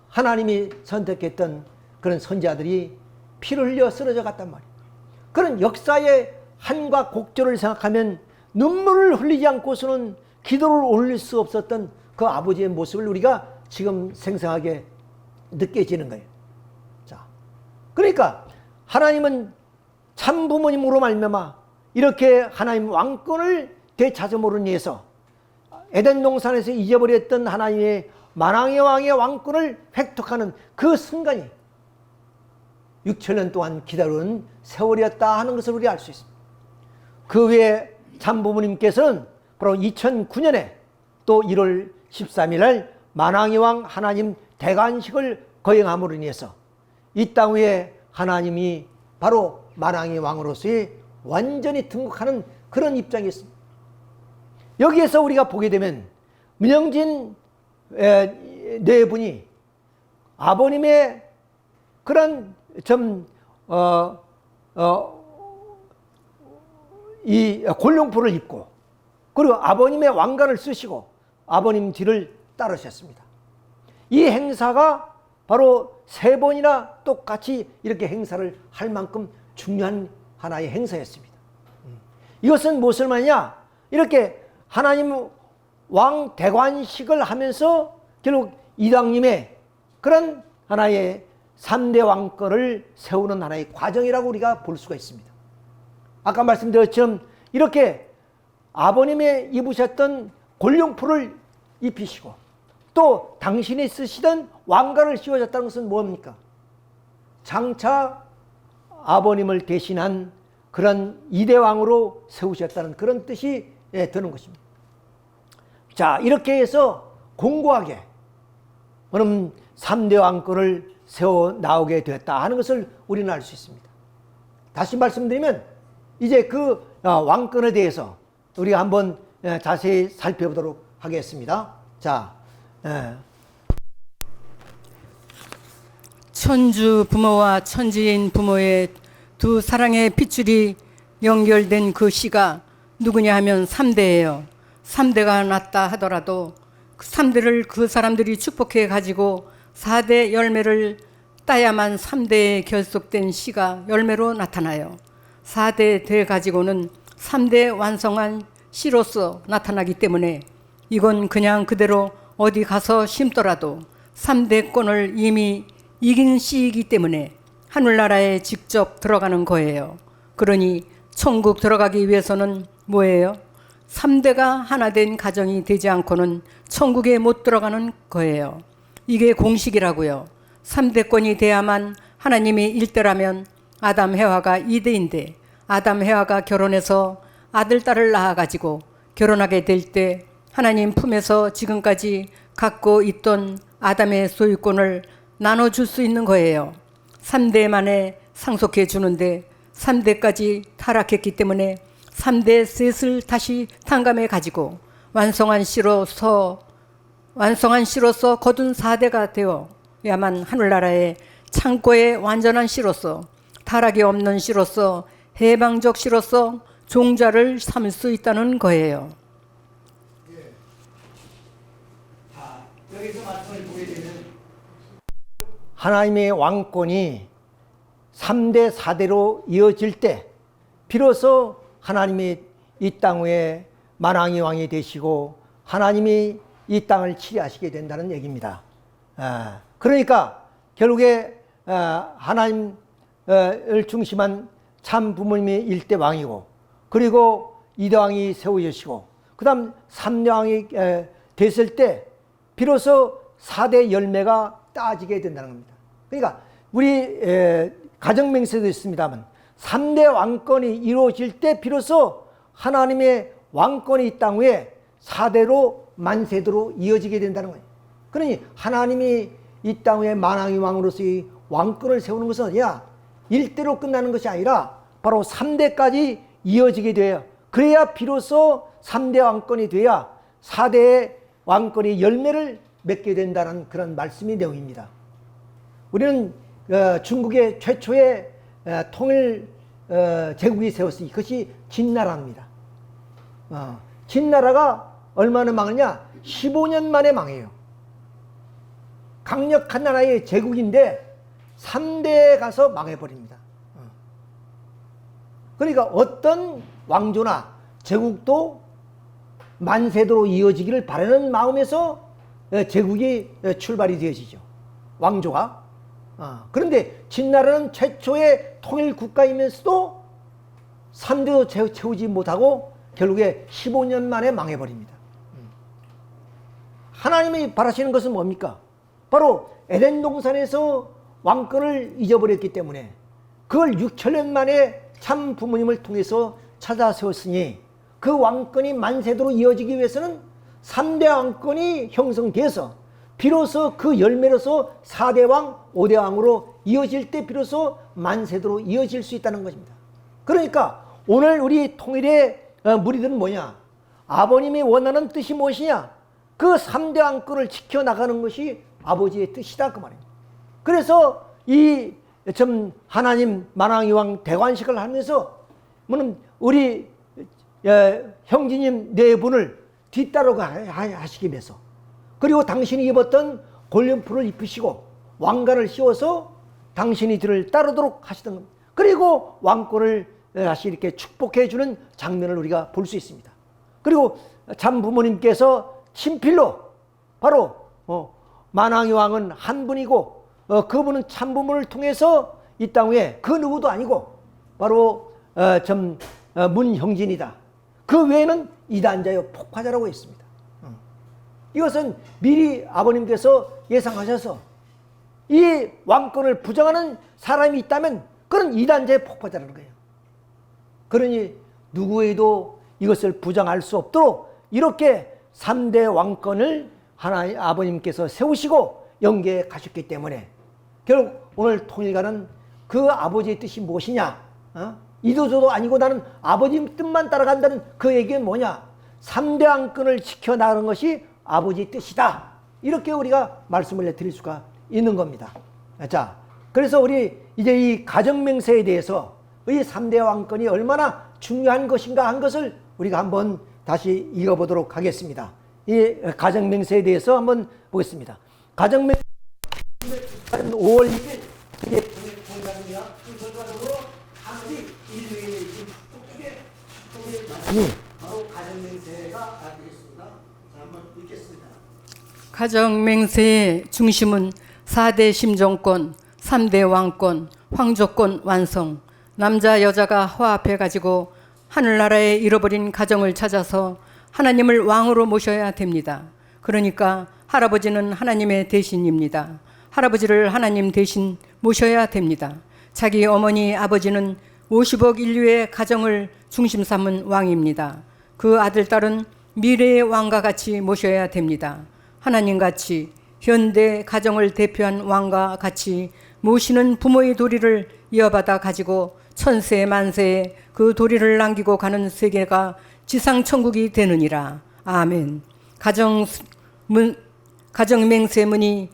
하나님이 선택했던 그런 선지자들이 피를 흘려 쓰러져 갔단 말이에요. 그런 역사의 한과 곡절을 생각하면 눈물을 흘리지 않고서는 기도를 올릴 수 없었던 그 아버지의 모습을 우리가 지금 생생하게 느껴지는 거예요. 자, 그러니까 하나님은 참 부모님으로 말미암아 이렇게 하나님 왕권을 되찾음으로 인해서 에덴 동산에서 잊어버렸던 하나님의 만왕의 왕의 왕권을 획득하는 그 순간이 6천년 동안 기다려온 세월이었다 하는 것을 우리가 알 수 있습니다. 그 외에 참부모님께서는 바로 2009년에 또 1월 13일 날 만왕의 왕 하나님 대관식을 거행함으로 인해서 이 땅 위에 하나님이 바로 만왕의 왕으로서의 완전히 등극하는 그런 입장이 있습니다. 여기에서 우리가 보게 되면 민영진 네 분이 아버님의 그런 이 골룡포를 입고 그리고 아버님의 왕관을 쓰시고 아버님 뒤를 따르셨습니다. 이 행사가 바로 3번이나 똑같이 이렇게 행사를 할 만큼 중요한 하나의 행사였습니다. 이것은 무엇을 말이냐? 이렇게 하나님 왕 대관식을 하면서 결국 이방님의 그런 하나의 3대 왕권을 세우는 하나의 과정이라고 우리가 볼 수가 있습니다. 아까 말씀드렸처럼 이렇게 아버님의 입으셨던 골룡포를 입히시고 또 당신이 쓰시던 왕관을 씌워졌다는 것은 뭡니까? 장차 아버님을 대신한 그런 2대 왕으로 세우셨다는 그런 뜻이 드는 것입니다. 자, 이렇게 해서 공고하게 그럼 3대 왕권을 세워 나오게 되었다 하는 것을 우리는 알 수 있습니다. 다시 말씀드리면 이제 그 왕권에 대해서 우리가 한번 자세히 살펴보도록 하겠습니다. 자, 천주 부모와 천지인 부모의 두 사랑의 핏줄이 연결된 그 씨가 누구냐 하면 3대예요. 3대가 났다 하더라도 그 3대를 그 사람들이 축복해 가지고 4대 열매를 따야만 3대에 결속된 씨가 열매로 나타나요. 4대 돼 가지고는 3대 완성한 씨로서 나타나기 때문에 이건 그냥 그대로 어디 가서 심더라도 3대권을 이미 이긴 씨이기 때문에 하늘나라에 직접 들어가는 거예요. 그러니 천국 들어가기 위해서는 뭐예요? 3대가 하나 된 가정이 되지 않고는 천국에 못 들어가는 거예요. 이게 공식이라고요. 3대권이 돼야만 하나님이 1대라면 아담 해와가 2대인데 아담 해와가 결혼해서 아들 딸을 낳아가지고 결혼하게 될 때 하나님 품에서 지금까지 갖고 있던 아담의 소유권을 나눠줄 수 있는 거예요. 3대 만에 상속해 주는데 3대까지 타락했기 때문에 3대 셋을 다시 탕감해 가지고 완성한 씨로서 거둔 4대가 되어야만 하늘나라의 창고의 완전한 씨로서 타락이 없는 씨로서 해방적 씨로서 종자를 삼을 수 있다는 거예요. 자, 여기서 말씀을 보게 되면 하나님의 왕권이 3대 4대로 이어질 때 비로소 하나님이 이 땅 위에 만왕의 왕이 되시고 하나님이 이 땅을 치리하시게 된다는 얘기입니다. 그러니까 결국에 하나님을 중심한 참 부모님이 일대 왕이고, 그리고 이대 왕이 세워지시고, 그 다음 3대 왕이 됐을 때 비로소 4대 열매가 따지게 된다는 겁니다. 그러니까 우리 가정맹세도 있습니다만 3대 왕권이 이루어질 때 비로소 하나님의 왕권이 이 땅 위에 4대로 만세대로 이어지게 된다는 거예요. 그러니 하나님이 이 땅 위에 만왕의 왕으로서 이 왕권을 세우는 것은 1대로 끝나는 것이 아니라 바로 3대까지 이어지게 돼요. 그래야 비로소 3대 왕권이 돼야 4대의 왕권이 열매를 맺게 된다는 그런 말씀이 내용입니다. 우리는 중국의 최초의 통일 제국이 세웠으니 그것이 진나라입니다. 진나라가 얼마나 망하냐? 15년 만에 망해요. 강력한 나라의 제국인데 3대에 가서 망해버립니다. 그러니까 어떤 왕조나 제국도 만세대로 이어지기를 바라는 마음에서 제국이 출발이 되어지죠. 왕조가. 그런데 진나라는 최초의 통일 국가이면서도 3대도 채우지 못하고 결국에 15년 만에 망해버립니다. 하나님이 바라시는 것은 뭡니까? 바로 에덴 동산에서 왕권을 잊어버렸기 때문에 그걸 6천년 만에 참 부모님을 통해서 찾아 세웠으니 그 왕권이 만세대로 이어지기 위해서는 3대 왕권이 형성돼서 비로소 그 열매로서 4대 왕, 5대 왕으로 이어질 때 비로소 만세대로 이어질 수 있다는 것입니다. 그러니까 오늘 우리 통일의 무리들은 뭐냐? 아버님이 원하는 뜻이 무엇이냐? 그 3대 왕권을 지켜나가는 것이 아버지의 뜻이다 그 말입니다. 그래서 이 하나님 만왕의 왕 대관식을 하면서 우리 형제님 네 분을 뒤따르게 하시기 위해서, 그리고 당신이 입었던 골련풀을 입히시고 왕관을 씌워서 당신이 들을 따르도록 하시던 겁니다. 그리고 왕권을 다시 이렇게 축복해 주는 장면을 우리가 볼 수 있습니다. 그리고 참 부모님께서 친필로 바로 만왕의 왕은 한 분이고 그분은 참 부모를 통해서 이 땅 위에 그 누구도 아니고 바로 문형진이다. 그 외에는 이단자여 폭파자라고 했습니다. 이것은 미리 아버님께서 예상하셔서 이 왕권을 부정하는 사람이 있다면 그건 이단자의 폭파자라는 거예요. 그러니 누구에도 이것을 부정할 수 없도록 이렇게 3대 왕권을 하나님 아버님께서 세우시고 연계해 가셨기 때문에 결국 오늘 통일가는 그 아버지의 뜻이 무엇이냐? 이도저도 아니고 나는 아버지 뜻만 따라간다는 그 얘기는 뭐냐? 3대 왕권을 지켜나가는 것이 아버지의 뜻이다. 이렇게 우리가 말씀을 드릴 수가 있는 겁니다. 자, 그래서 우리 이제 이 가정맹세에 대해서 이 3대 왕권이 얼마나 중요한 것인가 한 것을 우리가 한번 다시 읽어보도록 하겠습니다. 이 가정맹세에 대해서 한번 보겠습니다. 가정맹세 5월 1일 이게 본당이야. 그 결과적으로 하늘이 인류의 축복에 바로 가정맹세가 되겠습니다. 자, 한번 읽겠습니다. 가정맹세의 중심은 4대 심정권, 3대 왕권, 황조권 완성, 남자 여자가 화합해 가지고 하늘나라에 잃어버린 가정을 찾아서 하나님을 왕으로 모셔야 됩니다. 그러니까 할아버지는 하나님의 대신입니다. 할아버지를 하나님 대신 모셔야 됩니다. 자기 어머니 아버지는 50억 인류의 가정을 중심 삼은 왕입니다. 그 아들 딸은 미래의 왕과 같이 모셔야 됩니다. 하나님같이 현대 가정을 대표한 왕과 같이 모시는 부모의 도리를 이어받아 가지고 천세 만세에 그 도리를 남기고 가는 세계가 지상천국이 되느니라. 아멘. 가정맹세문이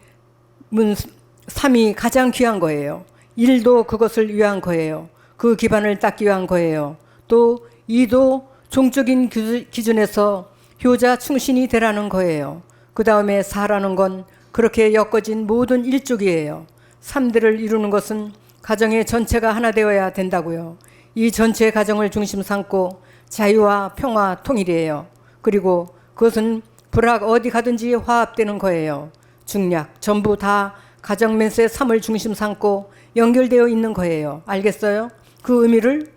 3이 가장 귀한 거예요. 1도 그것을 위한 거예요. 그 기반을 닦기 위한 거예요. 또 2도 종적인 기준에서 효자 충신이 되라는 거예요. 그 다음에 4라는 건 그렇게 엮어진 모든 일족이에요. 3대를 이루는 것은 가정의 전체가 하나 되어야 된다고요. 이 전체 가정을 중심 삼고 자유와 평화, 통일이에요. 그리고 그것은 불악 어디 가든지 화합되는 거예요. 중략 전부 다 가정맹세 3을 중심 삼고 연결되어 있는 거예요. 알겠어요? 그 의미를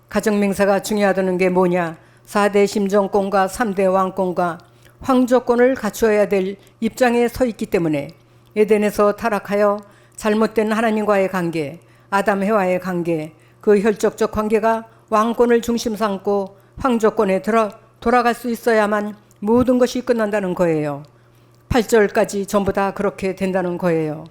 가정맹세가 중요하다는 게 뭐냐? 4대 심정권과 3대 왕권과 황조권을 갖추어야 될 입장에 서 있기 때문에 에덴에서 타락하여 잘못된 하나님과의 관계, 아담 해와의 관계, 그 혈족적 관계가 왕권을 중심 삼고 황조권에 돌아갈 수 있어야만 모든 것이 끝난다는 거예요. 8절까지 전부 다 그렇게 된다는 거예요.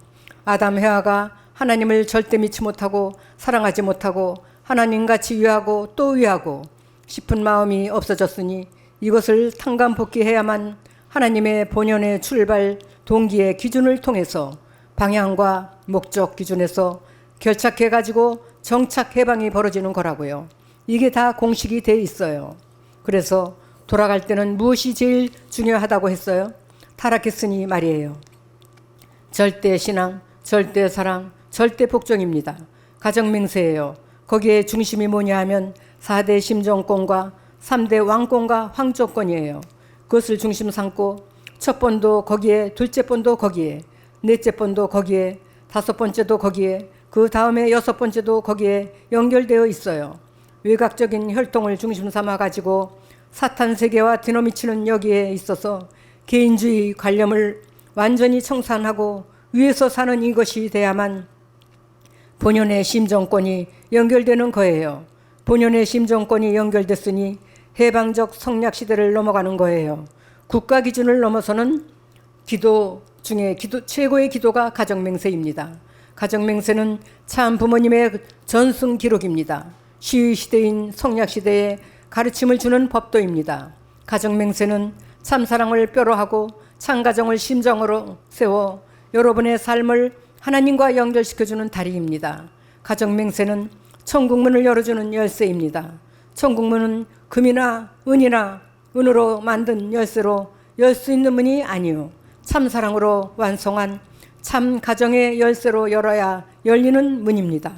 아담 해와가 하나님을 절대 믿지 못하고 사랑하지 못하고 하나님같이 위하고 또 위하고 싶은 마음이 없어졌으니 이것을 탕감복귀해야만 하나님의 본연의 출발 동기의 기준을 통해서 방향과 목적 기준에서 결착해가지고 정착 해방이 벌어지는 거라고요. 이게 다 공식이 돼 있어요. 그래서 돌아갈 때는 무엇이 제일 중요하다고 했어요? 타락했으니 말이에요. 절대 신앙, 절대 사랑, 절대 복종입니다. 가정맹세예요. 거기에 중심이 뭐냐 하면 4대 심정권과 3대 왕권과 황조권이에요. 그것을 중심 삼고 첫 번도 거기에, 둘째 번도 거기에, 넷째 번도 거기에, 다섯 번째도 거기에, 그 다음에 여섯 번째도 거기에 연결되어 있어요. 외곽적인 혈통을 중심 삼아 가지고 사탄 세계와 뒤넘이치는 여기에 있어서 개인주의 관념을 완전히 청산하고 위에서 사는 이것이 돼야만 본연의 심정권이 연결되는 거예요. 본연의 심정권이 연결됐으니 해방적 성략 시대를 넘어가는 거예요. 국가 기준을 넘어서는 기도 중에 최고의 기도가 가정맹세입니다. 가정맹세는 참 부모님의 전승 기록입니다. 시의 시대인 성략 시대에 가르침을 주는 법도입니다. 가정맹세는 참사랑을 뼈로 하고 참가정을 심정으로 세워 여러분의 삶을 하나님과 연결시켜주는 다리입니다. 가정맹세는 천국문을 열어주는 열쇠입니다. 천국문은 금이나 은이나 은으로 만든 열쇠로 열 수 있는 문이 아니요 참사랑으로 완성한 참 가정의 열쇠로 열어야 열리는 문입니다.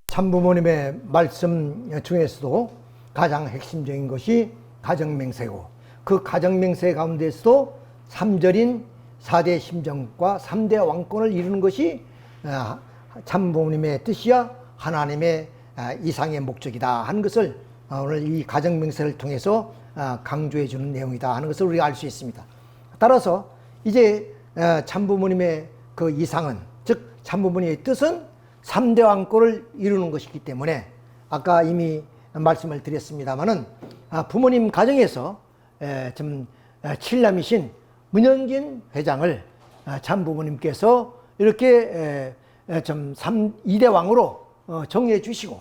참부모님의 말씀 중에서도 가장 핵심적인 것이 가정맹세고, 그 가정맹세 가운데서도 3절인 4대 심정과 3대 왕권을 이루는 것이 참부모님의 뜻이야 하나님의 이상의 목적이다 하는 것을 오늘 이 가정맹세를 통해서 강조해 주는 내용이다 하는 것을 우리가 알 수 있습니다. 따라서 이제 참부모님의 그 이상은, 즉 참부모님의 뜻은 3대 왕권을 이루는 것이기 때문에 아까 이미 말씀을 드렸습니다마는 부모님 가정에서 좀 칠남이신 문영진 회장을 참부모님께서 이렇게 좀 2대 왕으로 정해 주시고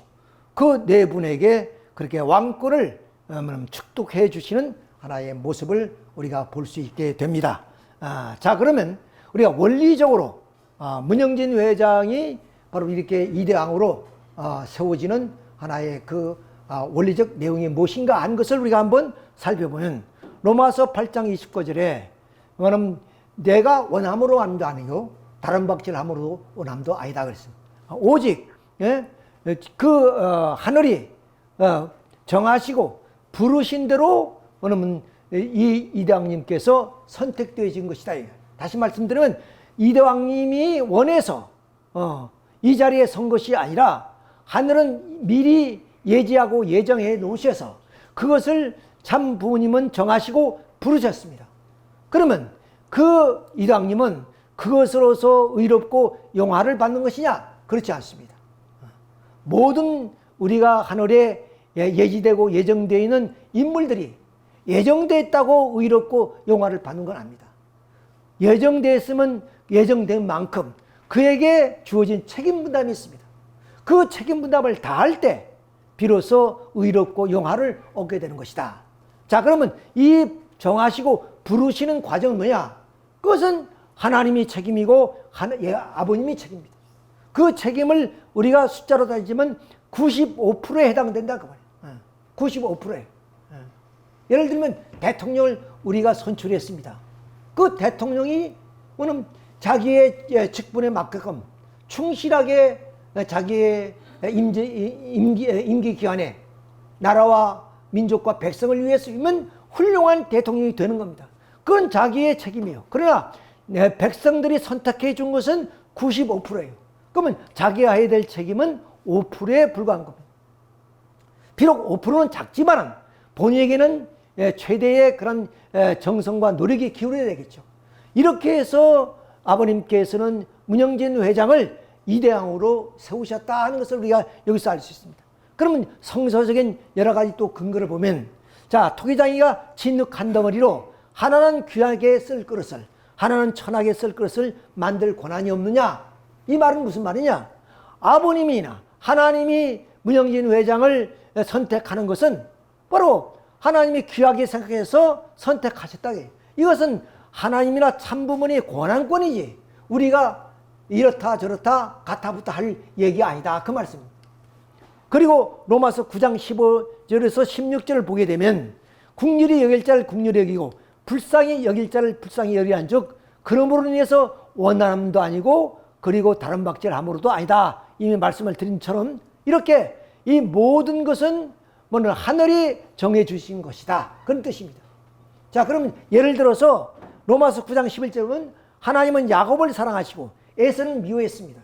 그 네 분에게 그렇게 왕권을 축복해 주시는 하나의 모습을 우리가 볼 수 있게 됩니다. 자, 그러면 우리가 원리적으로 문영진 회장이 바로 이렇게 2대 왕으로 세워지는 하나의 그 원리적 내용이 무엇인가 하는 것을 우리가 한번 살펴보면 로마서 8장 29절에 내가 원함으로 함도 아니고 다른 박질함으로 원함도 아니다 그랬습니다. 오직 그 하늘이 정하시고 부르신 대로 이 이대왕님께서 선택되어진 것이다. 다시 말씀드리면 이대왕님이 원해서 이 자리에 선 것이 아니라 하늘은 미리 예지하고 예정해 놓으셔서 그것을 참 부모님은 정하시고 부르셨습니다. 그러면 그 이대왕님은 그것으로서 의롭고 영화를 받는 것이냐? 그렇지 않습니다. 모든 우리가 하늘에 예지되고 예정되어 있는 인물들이 예정됐다고 의롭고 영화를 받는 건 아닙니다. 예정됐으면 예정된 만큼 그에게 주어진 책임 분담이 있습니다. 그 책임 분담을 다할 때 비로소 의롭고 영화를 얻게 되는 것이다. 자, 그러면 이 정하시고 부르시는 과정은 뭐냐? 그것은 하나님이 책임이고 아버님이 책임입니다. 그 책임을 우리가 숫자로 따지면 95%에 해당된다 그 말이에요. 95%에. 예를 들면 대통령을 우리가 선출했습니다. 그 대통령이 뭐는 자기의 직분에 맞게끔 충실하게 자기의 임기 기간에 나라와 민족과 백성을 위해서면 훌륭한 대통령이 되는 겁니다. 그건 자기의 책임이에요. 그러나 백성들이 선택해 준 것은 95%예요. 그러면 자기가 해야 될 책임은 5%에 불과한 겁니다. 비록 5%는 작지만 본인에게는 최대의 그런 정성과 노력이 기울여야 되겠죠. 이렇게 해서 아버님께서는 문영진 회장을 이대왕으로 세우셨다 하는 것을 우리가 여기서 알 수 있습니다. 그러면 성서적인 여러 가지 또 근거를 보면, 자, 토기장이가 진흙 한 덩어리로 하나는 귀하게 쓸 그릇을, 하나는 천하게 쓸 그릇을 만들 권한이 없느냐? 이 말은 무슨 말이냐? 아버님이나 하나님이 문영진 회장을 선택하는 것은 바로 하나님이 귀하게 생각해서 선택하셨다. 이것은 하나님이나 참부모의 권한권이지 우리가 이렇다 저렇다 가타부타 할 얘기 아니다, 그 말씀입니다. 그리고 로마서 9장 15절에서 16절을 보게 되면 국률이 여길 자를 국률이 여기고 불쌍히 여길 자를 불쌍히 여기한 즉 그러므로 인해서 원함도 아니고 그리고 다른 박제함으로도 아니다, 이미 말씀을 드린 처럼 이렇게 이 모든 것은 뭐는 하늘이 정해 주신 것이다, 그런 뜻입니다. 자, 그러면 예를 들어서 로마서 9장 11절은 하나님은 야곱을 사랑하시고 에서는 미워했습니다.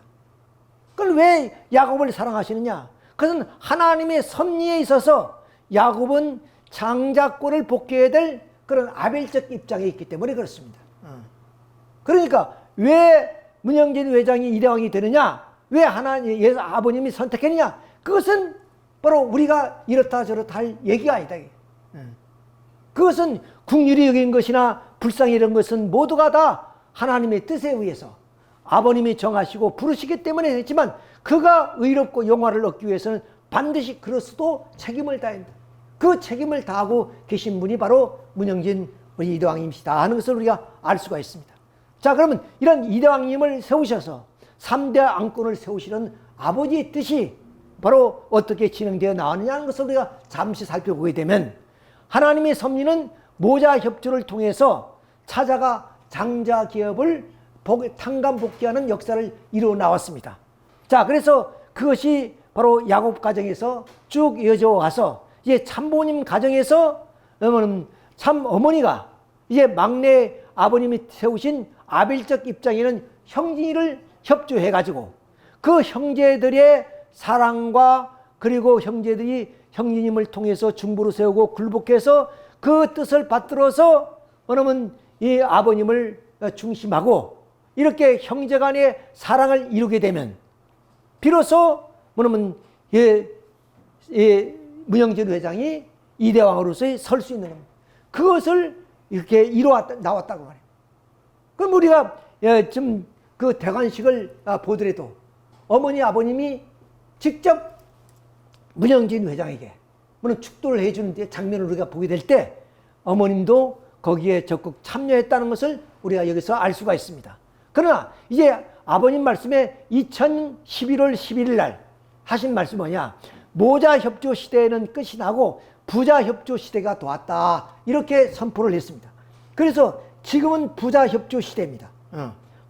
그걸 왜 야곱을 사랑하시느냐? 그것은 하나님의 섭리에 있어서 야곱은 장자권을 복귀해야 될 그런 아벨적 입장에 있기 때문에 그렇습니다. 그러니까 왜 문영진 회장이 이대왕이 되느냐? 왜 하나님 아버님이 선택했느냐? 그것은 바로 우리가 이렇다 저렇다 할 얘기가 아니다. 그것은 국률이 여긴 것이나 불쌍히 이런 것은 모두가 다 하나님의 뜻에 의해서 아버님이 정하시고 부르시기 때문에 했지만 그가 의롭고 영화를 얻기 위해서는 반드시 그로서도 책임을 다해야 한다. 그 책임을 다하고 계신 분이 바로 문영진 우리 이대왕님이시다 하는 것을 우리가 알 수가 있습니다. 자, 그러면 이런 이대왕님을 세우셔서 3대 왕권을 세우시는 아버지의 뜻이 바로 어떻게 진행되어 나왔느냐 하는 것을 우리가 잠시 살펴보게 되면 하나님의 섭리는 모자 협조를 통해서 찾아가 장자 기업을 탕감복귀하는 역사를 이루어 나왔습니다. 자, 그래서 그것이 바로 야곱 가정에서 쭉 이어져 와서 이제 참부모님 가정에서 참 어머니가 이제 막내 아버님이 세우신 아벨적 입장에는 형제를 협조해 가지고 그 형제들의 사랑과 그리고 형제들이 형제님을 통해서 중부로 세우고 굴복해서 그 뜻을 받들어서 어느면 이 아버님을 중심하고 이렇게 형제간의 사랑을 이루게 되면 비로소 뭐냐면 문영진 회장이 이대왕으로서 설 수 있는 겁니다. 그것을 이렇게 이루어 나왔다고 말해요. 그럼 우리가 좀 그 대관식을 보더라도 어머니 아버님이 직접 문영진 회장에게 물론 축도를 해주는 장면을 우리가 보게 될 때 어머님도 거기에 적극 참여했다는 것을 우리가 여기서 알 수가 있습니다. 그러나 이제 아버님 말씀에 2011월 11일 날 하신 말씀이 뭐냐? 모자 협조 시대에는 끝이 나고 부자 협조 시대가 도왔다, 이렇게 선포를 했습니다. 그래서 지금은 부자 협조 시대입니다.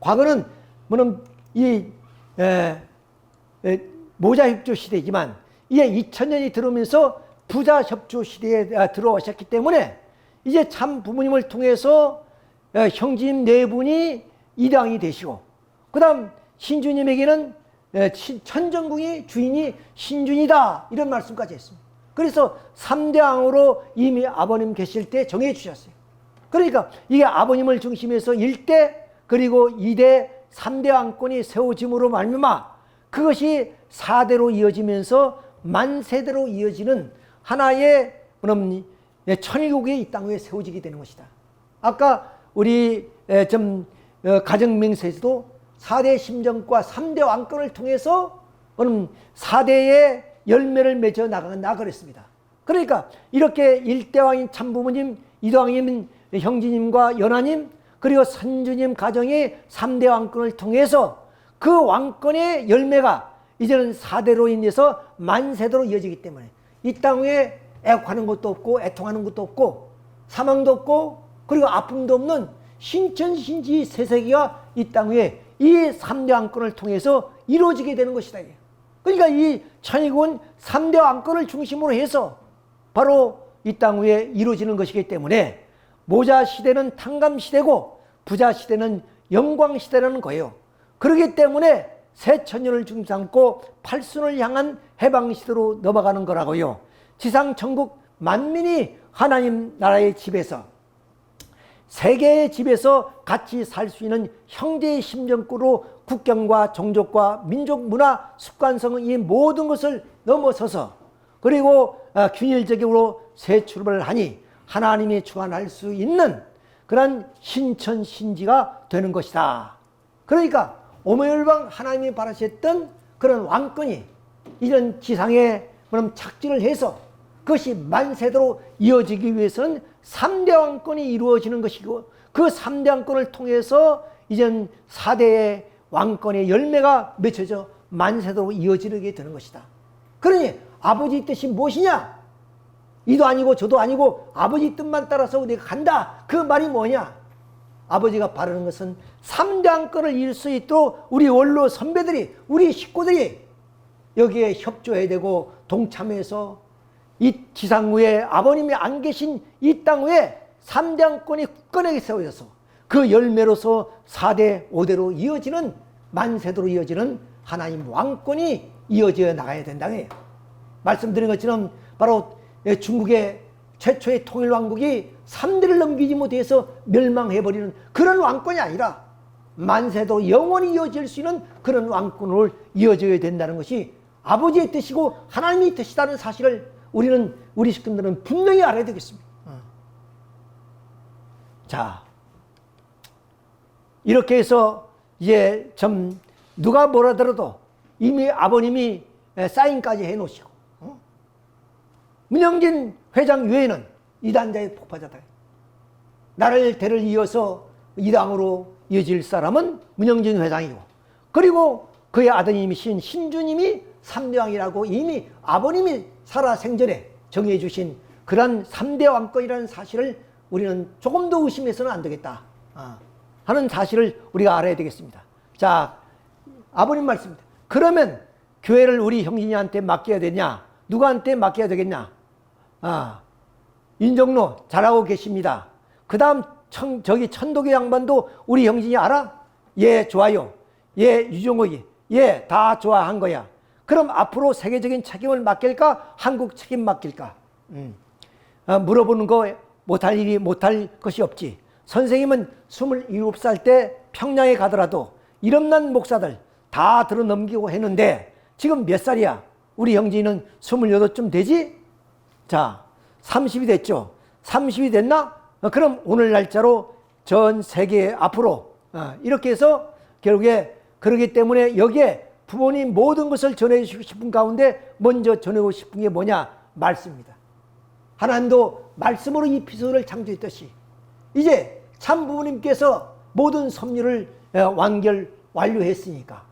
과거는 뭐는 이 모자 협조 시대지만 이제 2000년이 들어오면서 부자 협조 시대에 들어오셨기 때문에 이제 참 부모님을 통해서 형제님 네 분이 이대왕이 되시고 그 다음 신주님에게는 천정궁의 주인이 신준이다, 이런 말씀까지 했습니다. 그래서 3대 왕으로 이미 아버님 계실 때 정해 주셨어요. 그러니까 이게 아버님을 중심해서 1대 그리고 2대 3대 왕권이 세워짐으로 말미암아 그것이 4대로 이어지면서 만세대로 이어지는 하나의 천일국이 이 땅 위에 세워지게 되는 것이다. 아까 우리 가정명세에서도 4대 심정과 3대 왕권을 통해서 4대의 열매를 맺어 나간다 그랬습니다. 그러니까 이렇게 1대왕인 참부모님, 2대왕인 형제님과 연하님, 그리고 선주님 가정의 3대 왕권을 통해서 그 왕권의 열매가 이제는 4대로 인해서 만세대로 이어지기 때문에 이 땅 위에 애곡하는 것도 없고 애통하는 것도 없고 사망도 없고 그리고 아픔도 없는 신천신지 세세기가 이 땅 위에 이 3대 왕권을 통해서 이루어지게 되는 것이다. 그러니까 이 천일국은 3대 왕권을 중심으로 해서 바로 이 땅 위에 이루어지는 것이기 때문에 모자 시대는 탕감 시대고 부자 시대는 영광 시대라는 거예요. 그렇기 때문에 새 천년을 중심 삼고 팔순을 향한 해방 시대로 넘어가는 거라고요. 지상 천국 만민이 하나님 나라의 집에서 세계의 집에서 같이 살 수 있는 형제의 심정구로 국경과 종족과 민족 문화 습관성 이 모든 것을 넘어서서 그리고 균일적으로 새 출발을 하니 하나님이 주관할 수 있는 그런 신천신지가 되는 것이다. 그러니까 오매열방 하나님이 바라셨던 그런 왕권이 이런 지상에 그럼 착지를 해서 그것이 만세대로 이어지기 위해서는 3대 왕권이 이루어지는 것이고 그 3대 왕권을 통해서 이젠 4대의 왕권의 열매가 맺혀져 만세대로 이어지게 되는 것이다. 그러니 아버지 뜻이 무엇이냐? 이도 아니고 저도 아니고 아버지 뜻만 따라서 우리가 간다. 그 말이 뭐냐? 아버지가 바라는 것은 3대 왕권을 이룰 수 있도록 우리 원로 선배들이 우리 식구들이 여기에 협조해야 되고 동참해서 이 지상 위에 아버님이 안 계신 이 땅 위에 3대 왕권이 굳건하게 세워져서 그 열매로서 4대 5대로 이어지는 만세대로 이어지는 하나님 왕권이 이어져 나가야 된다는 거예요. 말씀드린 것처럼 바로 중국의 최초의 통일왕국이 3대를 넘기지 못해서 멸망해버리는 그런 왕권이 아니라 만세도 영원히 이어질 수 있는 그런 왕권을 이어져야 된다는 것이 아버지의 뜻이고 하나님의 뜻이라는 사실을 우리는 우리 식구들은 분명히 알아야 되겠습니다. 자, 이렇게 해서 이제 좀 누가 뭐라 들어도 이미 아버님이 사인까지 해놓으시고 문영진 회장 외에는 이단자의 폭파자다. 나를 대를 이어서 이당으로 이어질 사람은 문영진 회장이고 그리고 그의 아드님이신 신주님이 3대왕이라고 이미 아버님이 살아생전에 정해주신 그런 3대 왕권이라는 사실을 우리는 조금 더 의심해서는 안 되겠다 하는 사실을 우리가 알아야 되겠습니다. 자, 아버님 말씀입니다. 그러면 교회를 우리 형진이한테 맡겨야 되냐? 누구한테 맡겨야 되겠냐? 인정로 잘하고 계십니다. 그 다음 저기 천도교 양반도 우리 형진이 알아? 예, 좋아요. 예, 유종옥이. 예, 다 좋아한 거야. 그럼 앞으로 세계적인 책임을 맡길까? 한국 책임 맡길까? 물어보는 거 못할 것이 없지. 선생님은 27살 때 평양에 가더라도 이름난 목사들 다 들어 넘기고 했는데 지금 몇 살이야? 우리 형진이는 28쯤 되지? 자, 30이 됐죠. 30이 됐나? 그럼 오늘 날짜로 전 세계 앞으로 이렇게 해서 결국에 그러기 때문에 여기에 부모님 모든 것을 전해주고 싶은 가운데 먼저 전하고 싶은 게 뭐냐? 말씀입니다. 하나님도 말씀으로 이 피조를 창조했듯이 이제 참 부모님께서 모든 섭리를 완료했으니까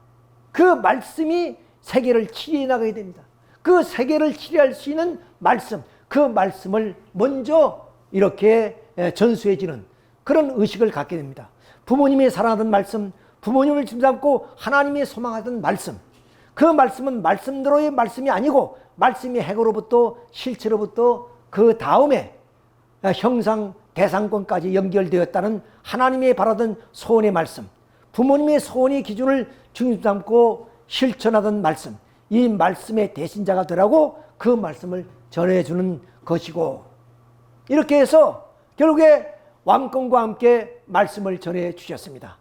그 말씀이 세계를 치리해 나가야 됩니다. 그 세계를 치리할 수 있는 말씀, 그 말씀을 먼저 이렇게 전수해지는 그런 의식을 갖게 됩니다. 부모님이 사랑하던 말씀, 부모님을 짐삼고 하나님이 소망하던 말씀, 그 말씀은 말씀대로의 말씀이 아니고 말씀이 핵으로부터 실체로부터 그 다음에 형상 대상권까지 연결되었다는 하나님이 바라던 소원의 말씀, 부모님의 소원의 기준을 중심 삼고 실천하던 말씀, 이 말씀의 대신자가 되라고 그 말씀을 전해주는 것이고 이렇게 해서 결국에 왕권과 함께 말씀을 전해 주셨습니다.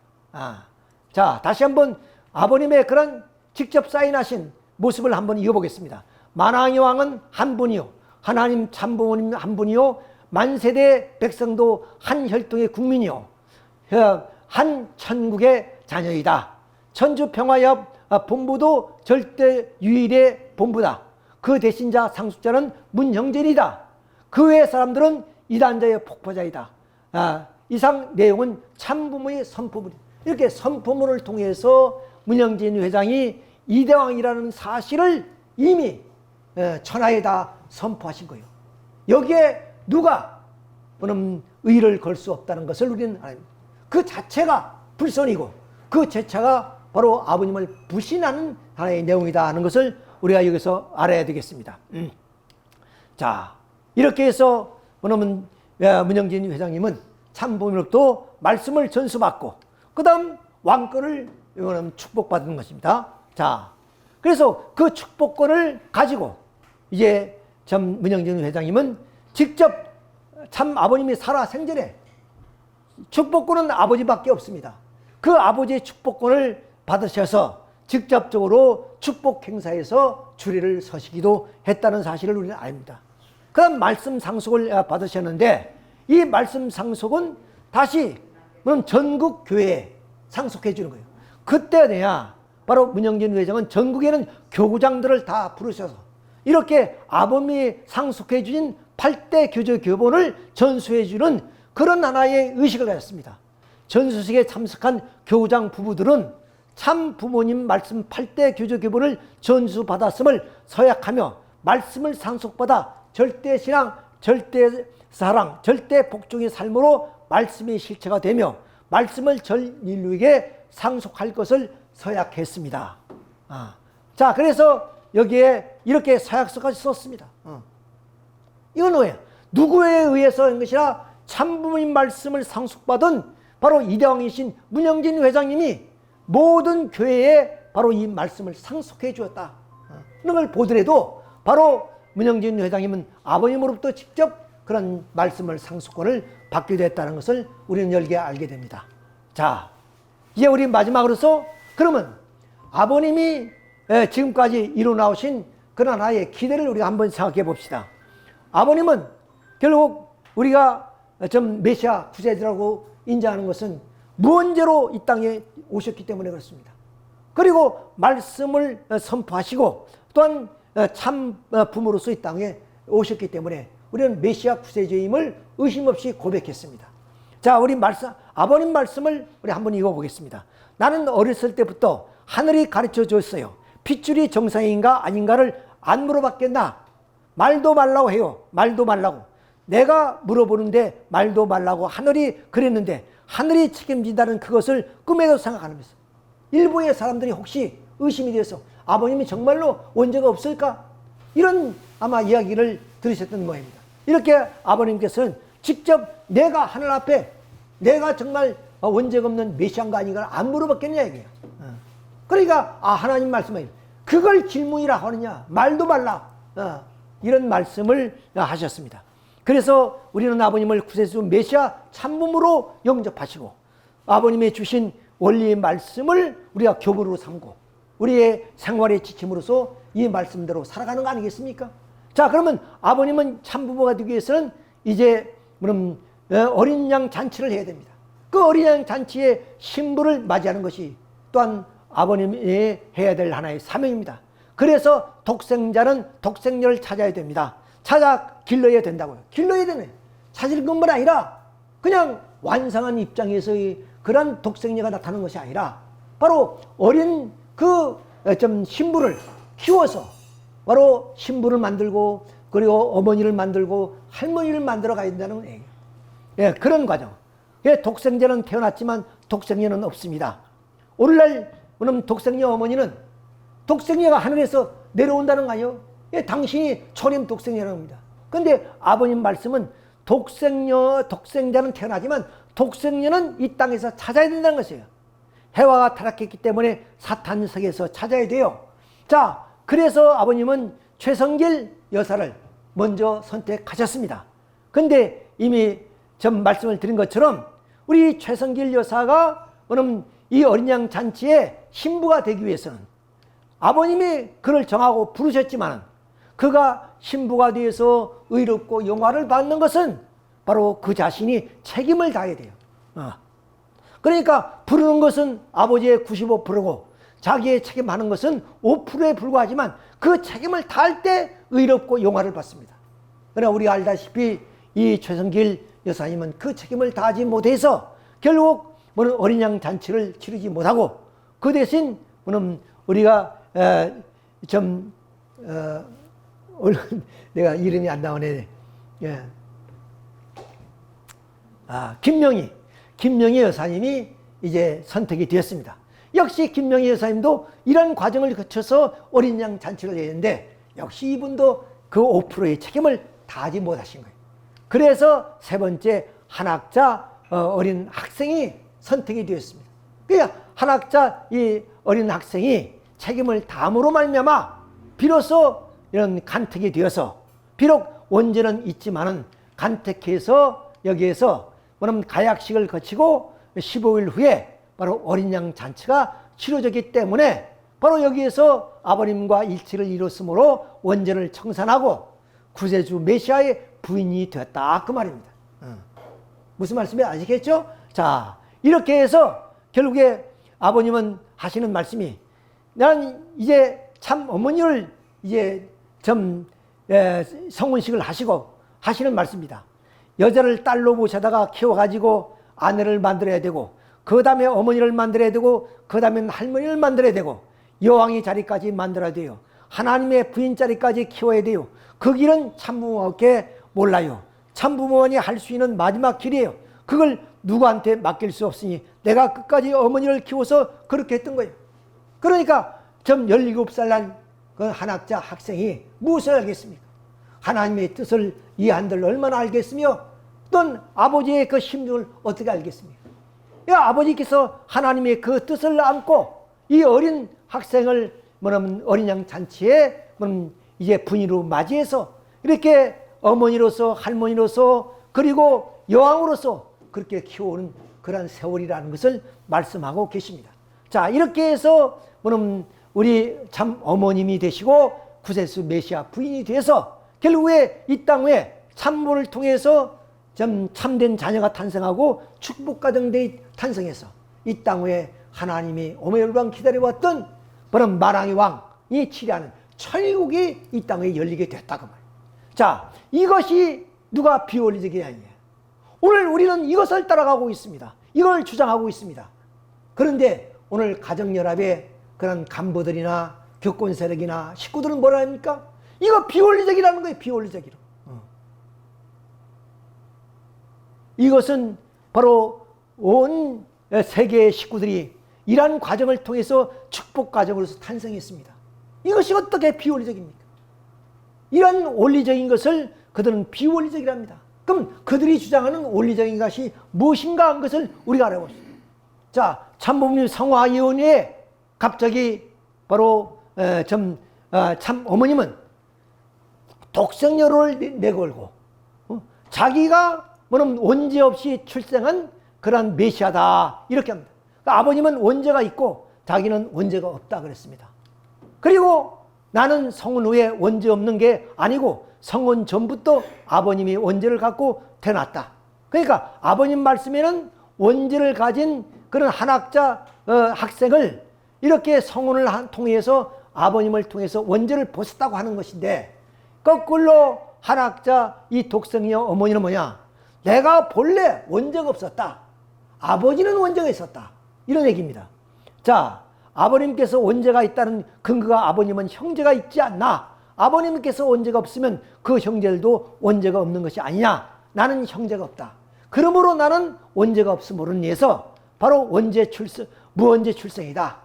자, 다시 한번 아버님의 그런 직접 사인하신 모습을 한번 이어보겠습니다. 만왕의 왕은 한 분이요, 하나님 참부모님 한 분이요, 만세대 백성도 한 혈통의 국민이요, 한 천국의 자녀이다. 천주평화협 본부도 절대 유일의 본부다. 그 대신자 상속자는 문형진이다. 그 외의 사람들은 이단자의 폭포자이다. 이상 내용은 참부모의 선포문이다. 이렇게 선포문을 통해서 문영진 회장이 이대왕이라는 사실을 이미 천하에다 선포하신 거예요. 여기에 누가 의를 걸 수 없다는 것을 우리는 알아야 됩니다. 그 자체가 불선이고 그 자체가 바로 아버님을 부신하는 하나의 내용이다 하는 것을 우리가 여기서 알아야 되겠습니다. 자, 이렇게 해서 문영진 회장님은 참부모로부터 말씀을 전수받고 그 다음 왕권을 축복받은 것입니다. 자, 그래서 그 축복권을 가지고 이제 문영진 회장님은 직접 참 아버님이 살아 생전에 축복권은 아버지밖에 없습니다. 그 아버지의 축복권을 받으셔서 직접적으로 축복 행사에서 주례를 서시기도 했다는 사실을 우리는 압니다. 그 다음 말씀 상속을 받으셨는데 이 말씀 상속은 다시 전국 교회에 상속해 주는 거예요. 그때 돼야 바로 문영진 회장은 전국에는 교구장들을 다 부르셔서 이렇게 아범이 상속해 주신 8대 교조 교본을 전수해 주는 그런 하나의 의식을 가졌습니다. 전수식에 참석한 교구장 부부들은 참 부모님 말씀 8대 교조 교본을 전수받았음을 서약하며 말씀을 상속받아 절대 신앙, 절대 사랑, 절대 복종의 삶으로 말씀이 실체가 되며 말씀을 전 인류에게 상속할 것을 서약했습니다. 자, 그래서 여기에 이렇게 서약서까지 썼습니다. 이건 뭐예요? 누구에 의해서 한 것이라 참부모님 말씀을 상속받은 바로 이대왕이신 문영진 회장님이 모든 교회에 바로 이 말씀을 상속해 주었다. 그런 걸 보더라도 바로 문영진 회장님은 아버님으로부터 직접 그런 말씀을 상속권을 받게 됐다는 것을 우리는 열게 알게 됩니다. 자, 이제 우리 마지막으로서 그러면 아버님이 지금까지 이뤄 나오신 그런 하나의 기대를 우리가 한번 생각해 봅시다. 아버님은 결국 우리가 메시아 구세주라고 인정하는 것은 무언제로 이 땅에 오셨기 때문에 그렇습니다. 그리고 말씀을 선포하시고 또한 참 부모로서 이 땅에 오셨기 때문에 우리는 메시아 구세주임을 의심 없이 고백했습니다. 자, 우리 아버님 말씀을 우리 한번 읽어보겠습니다. 나는 어렸을 때부터 하늘이 가르쳐 줬어요. 핏줄이 정상인가 아닌가를 안 물어봤겠나? 말도 말라고 해요. 말도 말라고. 내가 물어보는데 말도 말라고 하늘이 그랬는데 하늘이 책임진다는 그것을 꿈에도 생각하면서 일부의 사람들이 혹시 의심이 돼서 아버님이 정말로 원죄가 없을까? 이런 아마 이야기를 들으셨던 모양입니다. 이렇게 아버님께서는 직접 내가 하늘 앞에 내가 정말 원죄가 없는 메시아인가 아닌가를 안 물어봤겠냐 이게요. 그러니까 하나님 말씀을 그걸 질문이라 하느냐 말도 말라 이런 말씀을 하셨습니다. 그래서 우리는 아버님을 구세주 메시아 참부모로 영접하시고 아버님의 주신 원리의 말씀을 우리가 교본으로 삼고 우리의 생활의 지침으로서 이 말씀대로 살아가는 거 아니겠습니까? 자, 그러면 아버님은 참부모가 되기 위해서는 이제 어린 양 잔치를 해야 됩니다. 그 어린 양 잔치의 신부를 맞이하는 것이 또한 아버님이 해야 될 하나의 사명입니다. 그래서 독생자는 독생녀를 찾아야 됩니다. 찾아 길러야 된다고요. 길러야 되네. 찾을 것만 아니라 그냥 완성한 입장에서의 그런 독생녀가 나타나는 것이 아니라 바로 어린 신부를 키워서 바로 신부를 만들고 그리고 어머니를 만들고 할머니를 만들어 가야 된다는 얘기예요. 예, 그런 과정. 예, 독생자는 태어났지만 독생녀는 없습니다. 오늘날 독생녀 어머니는 독생녀가 하늘에서 내려온다는 거 아니에요? 예, 당신이 초림 독생녀라는 겁니다. 그런데 아버님 말씀은 독생자는 태어나지만 독생녀는 이 땅에서 찾아야 된다는 것이에요. 해와가 타락했기 때문에 사탄 세계에서 찾아야 돼요. 자, 그래서 아버님은 최성길 여사를 먼저 선택하셨습니다. 근데 이미 전 말씀을 드린 것처럼 우리 최성길 여사가 이 어린 양 잔치에 신부가 되기 위해서는 아버님이 그를 정하고 부르셨지만 그가 신부가 되어서 의롭고 영화를 받는 것은 바로 그 자신이 책임을 다해야 돼요. 그러니까 부르는 것은 아버지의 95%고 자기의 책임하는 것은 5%에 불과하지만 그 책임을 다할 때 의롭고 영화를 받습니다. 그러나 우리가 알다시피 이 최성길 여사님은 그 책임을 다하지 못해서 결국 어린 양 잔치를 치르지 못하고 그 대신 우리가 내가 이름이 안 나오네. 예. 김명희 여사님이 이제 선택이 되었습니다. 역시 김명희 여사님도 이런 과정을 거쳐서 어린 양 잔치를 했는데 역시 이분도 그 5%의 책임을 다하지 못하신 거예요. 그래서 세 번째 한학자 어린 학생이 선택이 되었습니다. 그러니까 한학자 이 어린 학생이 책임을 다함으로 말미암아 비로소 이런 간택이 되어서 비록 원죄는 있지만은 간택해서 여기에서 뭐냐면 가약식을 거치고 15일 후에 바로 어린 양 잔치가 치러졌기 때문에 바로 여기에서 아버님과 일치를 이뤘으므로 원죄를 청산하고 구세주 메시아의 부인이 되었다 그 말입니다. 무슨 말씀인지 아시겠죠? 자, 이렇게 해서 결국에 아버님은 하시는 말씀이 난 이제 참 어머니를 이제 좀 성혼식을 하시고 하시는 말씀입니다. 여자를 딸로 모셔다가 키워가지고 아내를 만들어야 되고 그 다음에 어머니를 만들어야 되고 그 다음에 할머니를 만들어야 되고 여왕의 자리까지 만들어야 돼요. 하나님의 부인 자리까지 키워야 돼요. 그 길은 참부모밖에 몰라요. 참부모만이 할 수 있는 마지막 길이에요. 그걸 누구한테 맡길 수 없으니 내가 끝까지 어머니를 키워서 그렇게 했던 거예요. 그러니까 좀 17살 난 그 한학자 학생이 무엇을 알겠습니까? 하나님의 뜻을 이해한들 얼마나 알겠으며 또 아버지의 그 심정을 어떻게 알겠습니까? 아버지께서 하나님의 그 뜻을 안고 이 어린 학생을 뭐냐면 어린 양 잔치에 뭐냐면 이제 분이로 맞이해서 이렇게 어머니로서 할머니로서 그리고 여왕으로서 그렇게 키워오는 그런 세월이라는 것을 말씀하고 계십니다. 자, 이렇게 해서 뭐냐면 우리 참 어머님이 되시고 구세주 메시아 부인이 돼서 결국에 이 땅 위에 참모를 통해서 좀 참된 자녀가 탄생하고 축복가정들이 탄생해서 이 땅 위에 하나님이 오매불망 기다려왔던 그런 만왕의 왕이 치리하는 천국이 이 땅에 열리게 됐다고 말이에요. 자, 이것이 누가 비원리적이 아니에요. 오늘 우리는 이것을 따라가고 있습니다. 이걸 주장하고 있습니다. 그런데 오늘 가정연합의 그런 간부들이나 교권 세력이나 식구들은 뭐라 합니까? 이거 비원리적이라는 거예요. 비원리적이로. 이것은 바로 온 세계의 식구들이 이러한 과정을 통해서 축복 과정으로서 탄생했습니다. 이것이 어떻게 비원리적입니까? 이런 원리적인 것을 그들은 비원리적이랍니다. 그럼 그들이 주장하는 원리적인 것이 무엇인가 한 것을 우리가 알아봅시다. 자, 참부모님 성화예언에 갑자기 바로 참 어머님은 독생녀를 내걸고 자기가 뭐는 원죄 없이 출생한 그런 메시아다 이렇게 합니다. 그러니까 아버님은 원죄가 있고 자기는 원죄가 없다 그랬습니다. 그리고 나는 성혼 후에 원죄 없는 게 아니고 성혼 전부터 아버님이 원죄를 갖고 태어났다. 그러니까 아버님 말씀에는 원죄를 가진 그런 한학자 학생을 이렇게 성혼을 통해서 아버님을 통해서 원죄를 벗었다고 하는 것인데 거꾸로 한학자 이 독생녀 어머니는 뭐냐? 내가 본래 원죄가 없었다. 아버지는 원죄가 있었다. 이런 얘기입니다. 자, 아버님께서 원죄가 있다는 근거가 아버님은 형제가 있지 않나? 아버님께서 원죄가 없으면 그 형제들도 원죄가 없는 것이 아니냐? 나는 형제가 없다. 그러므로 나는 원죄가 없음으로 인해서 바로 무원죄 출생이다.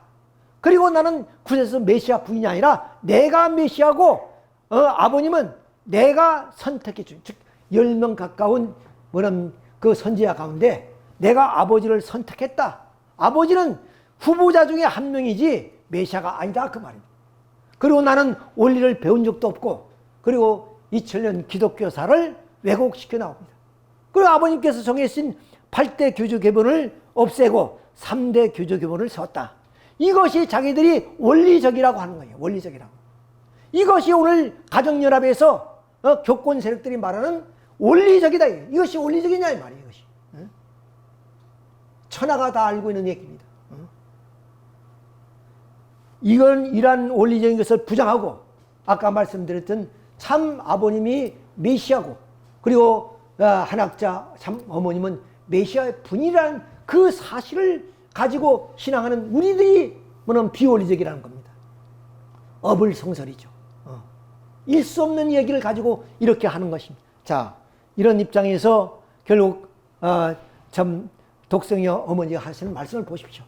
그리고 나는 구세주 메시아 부인이 아니라 내가 메시아고 아버님은 내가 선택해 준, 즉 10명 가까운 그 선지자 가운데 내가 아버지를 선택했다. 아버지는 후보자 중에 한 명이지 메시아가 아니다 그 말입니다. 그리고 나는 원리를 배운 적도 없고 그리고 2000년 기독교사를 왜곡시켜 나옵니다. 그리고 아버님께서 정해진 8대 교주계본을 없애고 3대 교주계본을 세웠다. 이것이 자기들이 원리적이라고 하는 거예요. 원리적이라고. 이것이 오늘 가정연합에서 교권 세력들이 말하는 원리적이다. 이것이 원리적이냐 이 말이에요. 이것이. 천하가 다 알고 있는 얘기입니다. 이러한 원리적인 것을 부정하고 아까 말씀드렸던 참 아버님이 메시아고 그리고 한학자 참 어머님은 메시아의 분이라는 그 사실을 가지고 신앙하는 우리들이 뭐냐면 비원리적이라는 겁니다. 어불성설이죠. 일 수 없는 얘기를 가지고 이렇게 하는 것입니다. 자, 이런 입장에서 결국 참 독생녀 어머니가 하시는 말씀을 보십시오.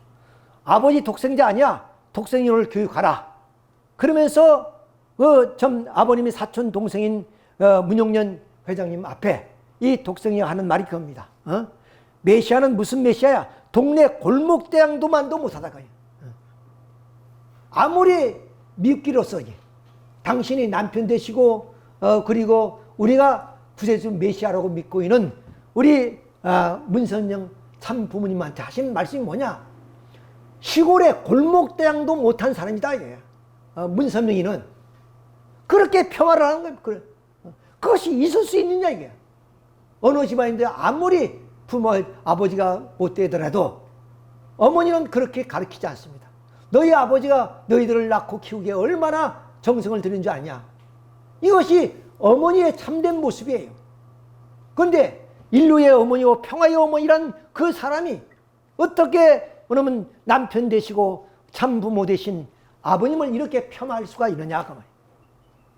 아버지 독생자 아니야. 독생녀를 교육하라. 그러면서 참 아버님의 사촌 동생인 문용년 회장님 앞에 이 독생녀 하는 말이 그겁니다. 메시아는 무슨 메시아야? 동네 골목대장도만도 못하다가 아무리 미흡기로서 당신이 남편 되시고 그리고 우리가 구세주 메시아라고 믿고 있는 우리 문선영 참 부모님한테 하신 말씀이 뭐냐? 시골의 골목대장도 못한 사람이다 이게. 문선명이는 그렇게 평화를 하는 거예요. 그래. 그것이 있을 수 있느냐 이게. 어느 집안인데 아무리 부모 아버지가 못되더라도 어머니는 그렇게 가르치지 않습니다. 너희 아버지가 너희들을 낳고 키우기에 얼마나 정성을 들인 줄 아냐. 이것이 어머니의 참된 모습이에요. 그런데 인류의 어머니와 평화의 어머니란 그 사람이 어떻게 그러면 남편 되시고 참부모 되신 아버님을 이렇게 폄하할 수가 있느냐 그 말이에요.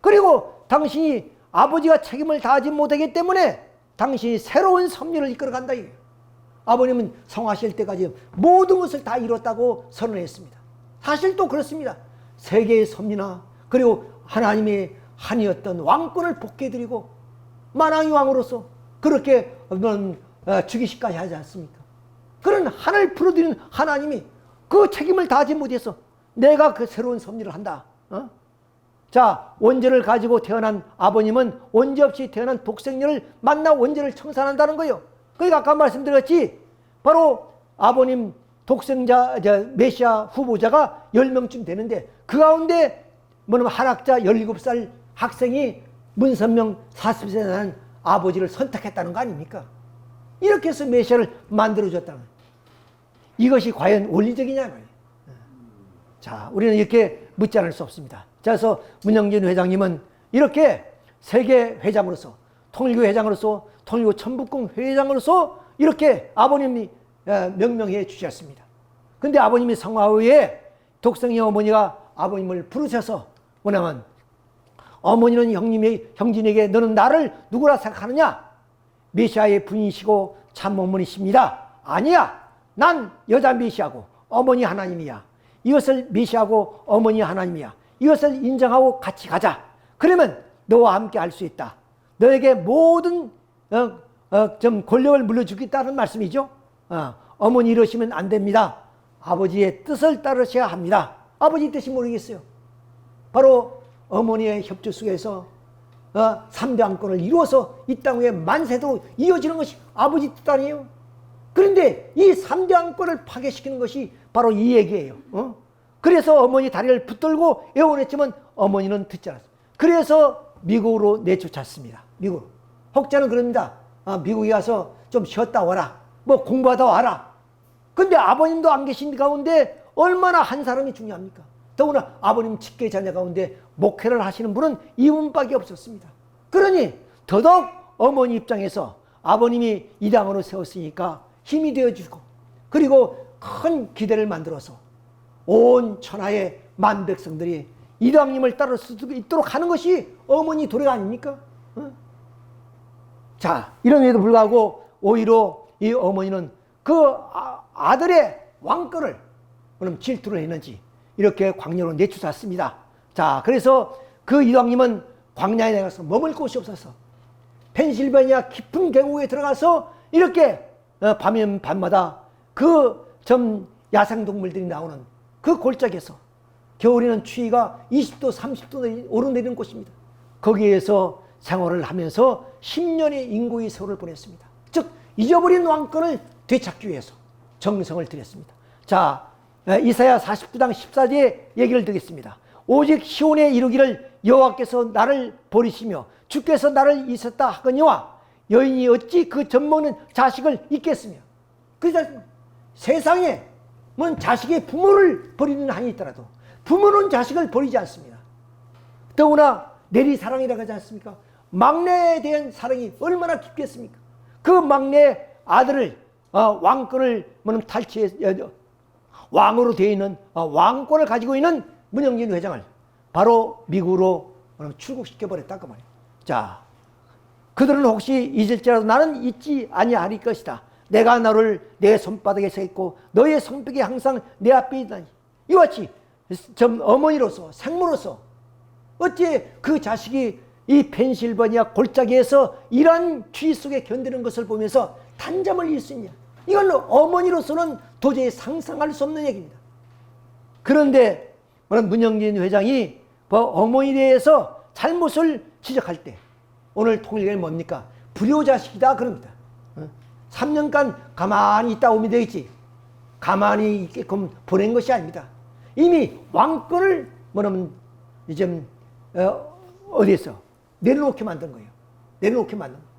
그리고 당신이 아버지가 책임을 다하지 못하기 때문에 당신이 새로운 섭리를 이끌어간다 이거예요. 아버님은 성하실 때까지 모든 것을 다 이뤘다고 선언했습니다. 사실 또 그렇습니다. 세계의 섭리나 그리고 하나님의 한이었던 왕권을 복귀해드리고 만왕의 왕으로서 그렇게 즉위식까지 하지 않습니까? 그런 하늘 풀어드리는 하나님이 그 책임을 다하지 못해서 내가 그 새로운 섭리를 한다. 자, 원죄를 가지고 태어난 아버님은 원죄 없이 태어난 독생녀를 만나 원죄를 청산한다는 거예요. 그러니까 아까 말씀드렸지, 바로 아버님 독생자 메시아 후보자가 10명쯤 되는데 그 가운데 뭐냐면 한학자 17살 학생이 문선명 40세 난 아버지를 선택했다는 거 아닙니까? 이렇게 해서 메시아를 만들어줬다는 거예요. 이것이 과연 원리적이냐 말이에요. 자, 우리는 이렇게 묻지 않을 수 없습니다. 그래서 문영진 회장님은 이렇게 세계 회장으로서, 통일교 회장으로서, 통일교 천북궁 회장으로서 이렇게 아버님이 명명해 주셨습니다. 근데 아버님이 성화 후에 독생녀 어머니가 아버님을 부르셔서 뭐냐면 어머니는 형진에게 너는 나를 누구라 생각하느냐? 메시아의 분이시고 참 어머니십니다. 아니야. 난 여자 메시아고 어머니 하나님이야. 이것을 메시아고 어머니 하나님이야. 이것을 인정하고 같이 가자. 그러면 너와 함께 할 수 있다. 너에게 모든 좀 권력을 물려주겠다는 말씀이죠. 어머니 이러시면 안 됩니다. 아버지의 뜻을 따르셔야 합니다. 아버지 뜻이 모르겠어요. 바로 어머니의 협조 속에서 3대 왕권을 이루어서 이 땅 위에 만세도 이어지는 것이 아버지 뜻 아니에요. 그런데 이 3대 왕권을 파괴시키는 것이 바로 이 얘기예요. 그래서 어머니 다리를 붙들고 애원했지만 어머니는 듣지 않았어요. 그래서 미국으로 내쫓았습니다. 미국으로. 혹자는 그럽니다. 미국에 가서 좀 쉬었다 와라. 뭐 공부하다 와라. 근데 아버님도 안 계신 가운데 얼마나 한 사람이 중요합니까? 더구나 아버님 직계 자녀 가운데 목회를 하시는 분은 이분밖에 없었습니다. 그러니 더더욱 어머니 입장에서 아버님이 이 당으로 세웠으니까 힘이 되어주고 그리고 큰 기대를 만들어서 온 천하의 만백성들이 이당님을 따를 수 있도록 하는 것이 어머니 도래가 아닙니까? 자, 이럼에도 불구하고 오히려 이 어머니는 그 아들의 왕권을 그럼 질투를 했는지 이렇게 광야로 내쫓았습니다. 자, 그래서 그 이왕님은 광야에 나가서 머물 곳이 없어서 펜실베니아 깊은 계곡에 들어가서 이렇게 밤이면 밤마다 그 좀 야생동물들이 나오는 그 골짜기에서 겨울에는 추위가 20도 30도 오르내리는 곳입니다. 거기에서 생활을 하면서 10년의 인고의 세월을 보냈습니다. 즉 잊어버린 왕권을 되찾기 위해서 정성을 들였습니다. 자, 이사야 49장 14절의 얘기를 드리겠습니다. 오직 시온에 이르기를 여호와께서 나를 버리시며 주께서 나를 잊었다 하거니와 여인이 어찌 그 젖먹는 자식을 잊겠으며. 그래서 세상에 뭐 자식의 부모를 버리는 한이 있더라도 부모는 자식을 버리지 않습니다. 더구나 내리사랑이라고 하지 않습니까? 막내에 대한 사랑이 얼마나 깊겠습니까? 그 막내 아들을 왕권을 탈취해 왕으로 되어 있는 왕권을 가지고 있는 문영진 회장을 바로 미국으로 출국시켜 버렸다 그 말이에요. 자, 그들은 혹시 잊을지라도 나는 잊지 아니하리 것이다. 내가 너를 내 손바닥에 세웠고 너의 손뼉이 항상 내 앞에 있다니. 이와 같이 좀 어머니로서 생모로서 어찌 그 자식이 이 펜실바니아 골짜기에서 이러한 추위 속에 견디는 것을 보면서 단잠을 잃 수 있냐. 이건 어머니로서는 도저히 상상할 수 없는 얘기입니다. 그런데 문영진 회장이 어머니에 대해서 잘못을 지적할 때 오늘 통일교회는 뭡니까? 불효자식이다 그럽니다. 3년간 가만히 있다 오면 되겠지. 가만히 있게끔 보낸 것이 아닙니다. 이미 왕권을 이제 어디에서 내려놓게 만든 거예요. 내려놓게 만든 거예요.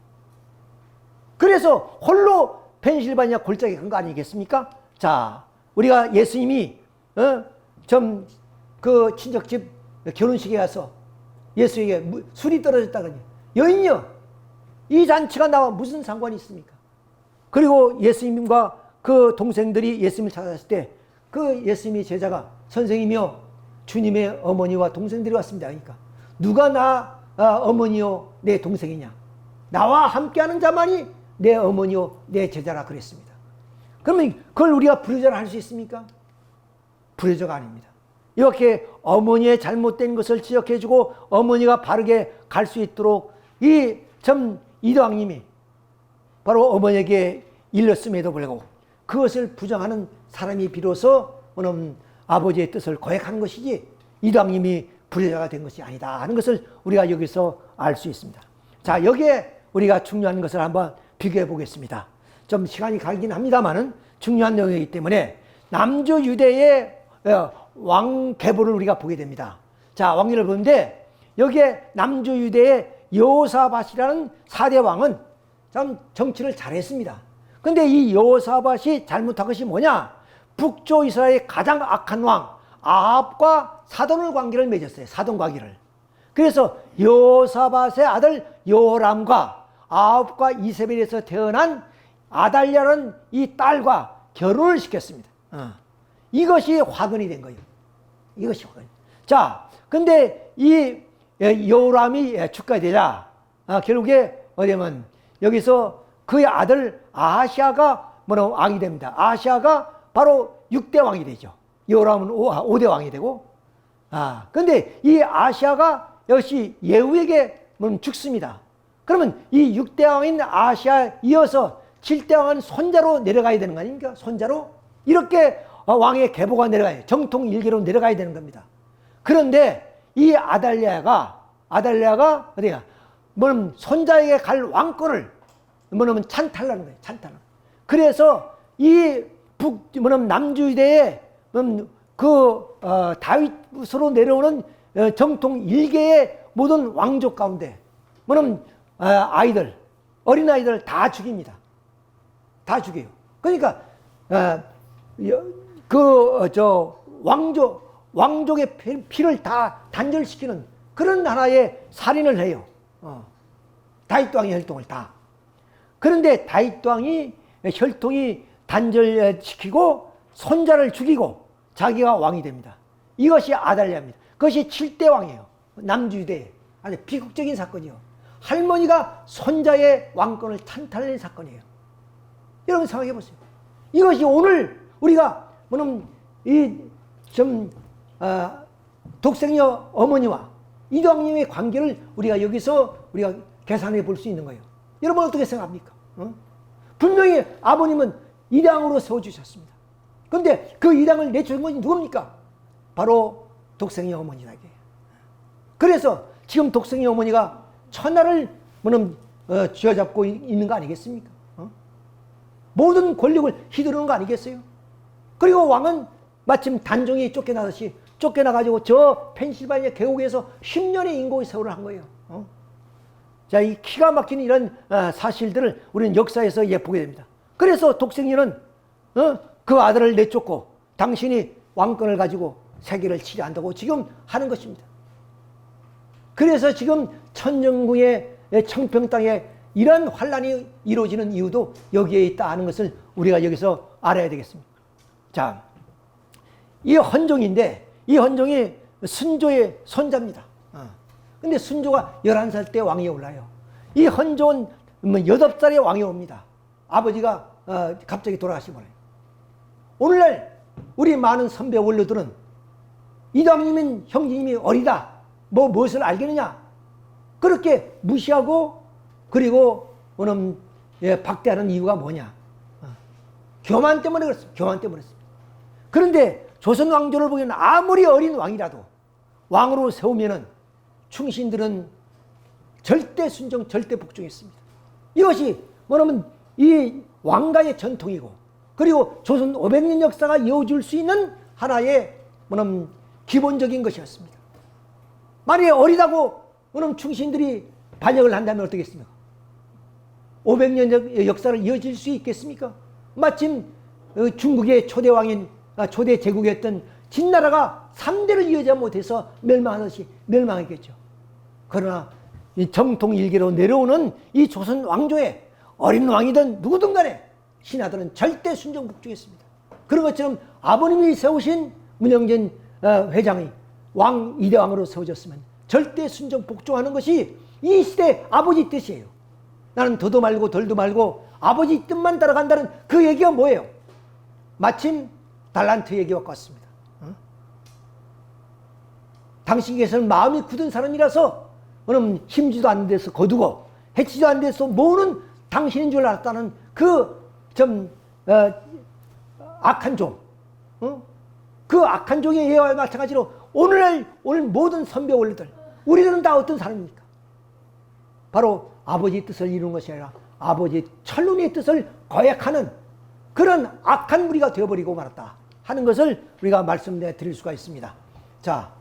그래서 홀로 펜실바니아 골짜기에 간 거 아니겠습니까? 자, 우리가 예수님이 그 친척집 결혼식에 가서 예수에게 술이 떨어졌다거니 여인요, 이 잔치가 나와 무슨 상관이 있습니까? 그리고 예수님과 그 동생들이 예수님을 찾아왔을 때 그 예수님의 제자가 선생님이요, 주님의 어머니와 동생들이 왔습니다. 그러니까 누가 나 어머니요 내 동생이냐? 나와 함께하는 자만이 내 어머니요 내 제자라 그랬습니다. 그러면 그걸 우리가 불효자라 할 수 있습니까? 불효자가 아닙니다. 이렇게 어머니의 잘못된 것을 지적해주고 어머니가 바르게 갈 수 있도록 이도왕님이 바로 어머니에게 일렀음에도 불구하고 그것을 부정하는 사람이 비로소 아버지의 뜻을 거역한 것이지 이도왕님이 불효자가 된 것이 아니다 하는 것을 우리가 여기서 알 수 있습니다. 자, 여기에 우리가 중요한 것을 한번 비교해 보겠습니다. 좀 시간이 가긴 합니다만은 중요한 내용이기 때문에 남주 유대의 왕 계보를 우리가 보게 됩니다. 자, 왕위를 보는데 여기에 남주 유대의 여호사밧이라는 4대 왕은 참 정치를 잘했습니다. 근데 이 여호사밧이 잘못한 것이 뭐냐? 북조 이스라엘의 가장 악한 왕 아합과 사돈을 관계를 맺었어요. 사돈 관계를. 그래서 여호사밧의 아들 여호람과 아합과 이세벨에서 태어난 아달랴라는 이 딸과 결혼을 시켰습니다. 이것이 화근이 된 거예요. 이것이 화근. 자, 근데 이 여호람이 축가되자 결국에 어디면 여기서 그의 아들 아하시아가 왕이 됩니다. 아하시아가 바로 6대 왕이 되죠. 여호람은 5대 왕이 되고. 근데 이 아하시아가 역시 예후에게 죽습니다. 그러면 이 6대 왕인 아하시아 이어서 7대 왕은 손자로 내려가야 되는 거 아닙니까? 손자로 이렇게 왕의 계보가 내려가요. 정통 일계로 내려가야 되는 겁니다. 그런데 이 아달랴가 어디야? 손자에게 갈 왕권을 찬탈하는 거예요. 찬탈. 그래서 이 남주유대의 다윗으로 내려오는 정통 일계의 모든 왕족 가운데 아이들, 어린아이들 다 죽입니다. 다 죽여요. 그러니까 왕족의 피를 다 단절시키는 그런 하나의 살인을 해요. 다윗 왕의 혈통을 다. 그런데 다윗 왕이 혈통이 단절시키고 손자를 죽이고 자기가 왕이 됩니다. 이것이 아달랴입니다. 그것이 7대 왕이에요. 남주유대. 아주 비극적인 사건이요. 할머니가 손자의 왕권을 찬탈한 사건이에요. 여러분 생각해 보세요. 이것이 오늘 우리가 독생녀 어머니와 이도왕님의 관계를 우리가 여기서 우리가 계산해 볼 수 있는 거예요. 여러분 어떻게 생각합니까? 분명히 아버님은 이당으로 세워주셨습니다. 그런데 그 이당을 내주신 것이 누굽니까? 바로 독생녀 어머니에게. 그래서 지금 독생녀 어머니가 천하를 쥐어잡고 있는 거 아니겠습니까? 모든 권력을 휘두르는 거 아니겠어요? 그리고 왕은 마침 단종이 쫓겨나듯이 쫓겨나가지고 저 펜실바니아 계곡에서 10년의 인고의 세월을 한 거예요. 자, 이 기가 막힌 이런 사실들을 우리는 역사에서 보게 됩니다. 그래서 독생녀는 그 아들을 내쫓고 당신이 왕권을 가지고 세계를 치료한다고 지금 하는 것입니다. 그래서 지금 천정궁의 청평 땅에 이런 환란이 이루어지는 이유도 여기에 있다 하는 것을 우리가 여기서 알아야 되겠습니다. 자, 이 헌종인데 이 헌종이 순조의 손자입니다. 근데 순조가 11살 때 왕위에 올라요. 이 헌좋은 8살의 왕이 옵니다. 아버지가 갑자기 돌아가시고 오늘날 우리 많은 선배 원로들은 이장님은 형제님이 어리다. 무엇을 알겠느냐. 그렇게 무시하고 그리고 오늘 박대하는 이유가 뭐냐. 교만 때문에 그렇습니다. 교만 때문에 그렇습니다. 그런데 조선 왕조를 보면 아무리 어린 왕이라도 왕으로 세우면은 충신들은 절대 순종, 절대 복종했습니다. 이것이 뭐냐면 이 왕가의 전통이고 그리고 조선 500년 역사가 이어줄 수 있는 하나의 뭐냐면 기본적인 것이었습니다. 만약에 어리다고 뭐냐면 충신들이 반역을 한다면 어떻겠습니까? 500년 역사를 이어질 수 있겠습니까? 마침 중국의 초대왕인 초대 제국이었던 진나라가 3대를 이어지 못해서 멸망하듯이 멸망했겠죠. 그러나 이 정통 일개로 내려오는 이 조선 왕조에 어린 왕이든 누구든 간에 신하들은 절대 순종 복종했습니다. 그런 것처럼 아버님이 세우신 문영전 회장이 왕 이대왕으로 세워졌으면 절대 순종 복종하는 것이 이 시대 아버지 뜻이에요. 나는 더도 말고 덜도 말고 아버지 뜻만 따라간다는 그 얘기가 뭐예요? 마침 달란트 얘기와 같습니다. 당신께서는 마음이 굳은 사람이라서 그럼 힘지도 않는 데서 거두고 해치지도 않는 데서 모으는 당신인 줄 알았다는 그 좀 악한 종, 그 악한 종의 예와 마찬가지로 오늘 모든 선배 원리들 우리들은 다 어떤 사람입니까? 바로 아버지의 뜻을 이루는 것이 아니라 아버지의 천륜의 뜻을 거역하는 그런 악한 무리가 되어버리고 말았다 하는 것을 우리가 말씀드릴 수가 있습니다. 자,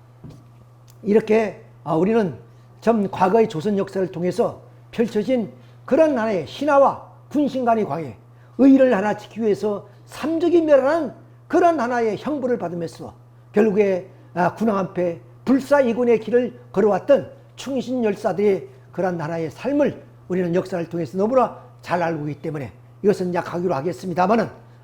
이렇게 우리는 전 과거의 조선 역사를 통해서 펼쳐진 그런 하나의 신하와 군신 간의 관계, 의를 하나 지키기 위해서 삼적이 멸하는 그런 하나의 형벌을 받으면서 결국에 군왕 앞에 불사이군의 길을 걸어왔던 충신 열사들의 그런 하나의 삶을 우리는 역사를 통해서 너무나 잘 알고 있기 때문에 이것은 약하기로 하겠습니다만은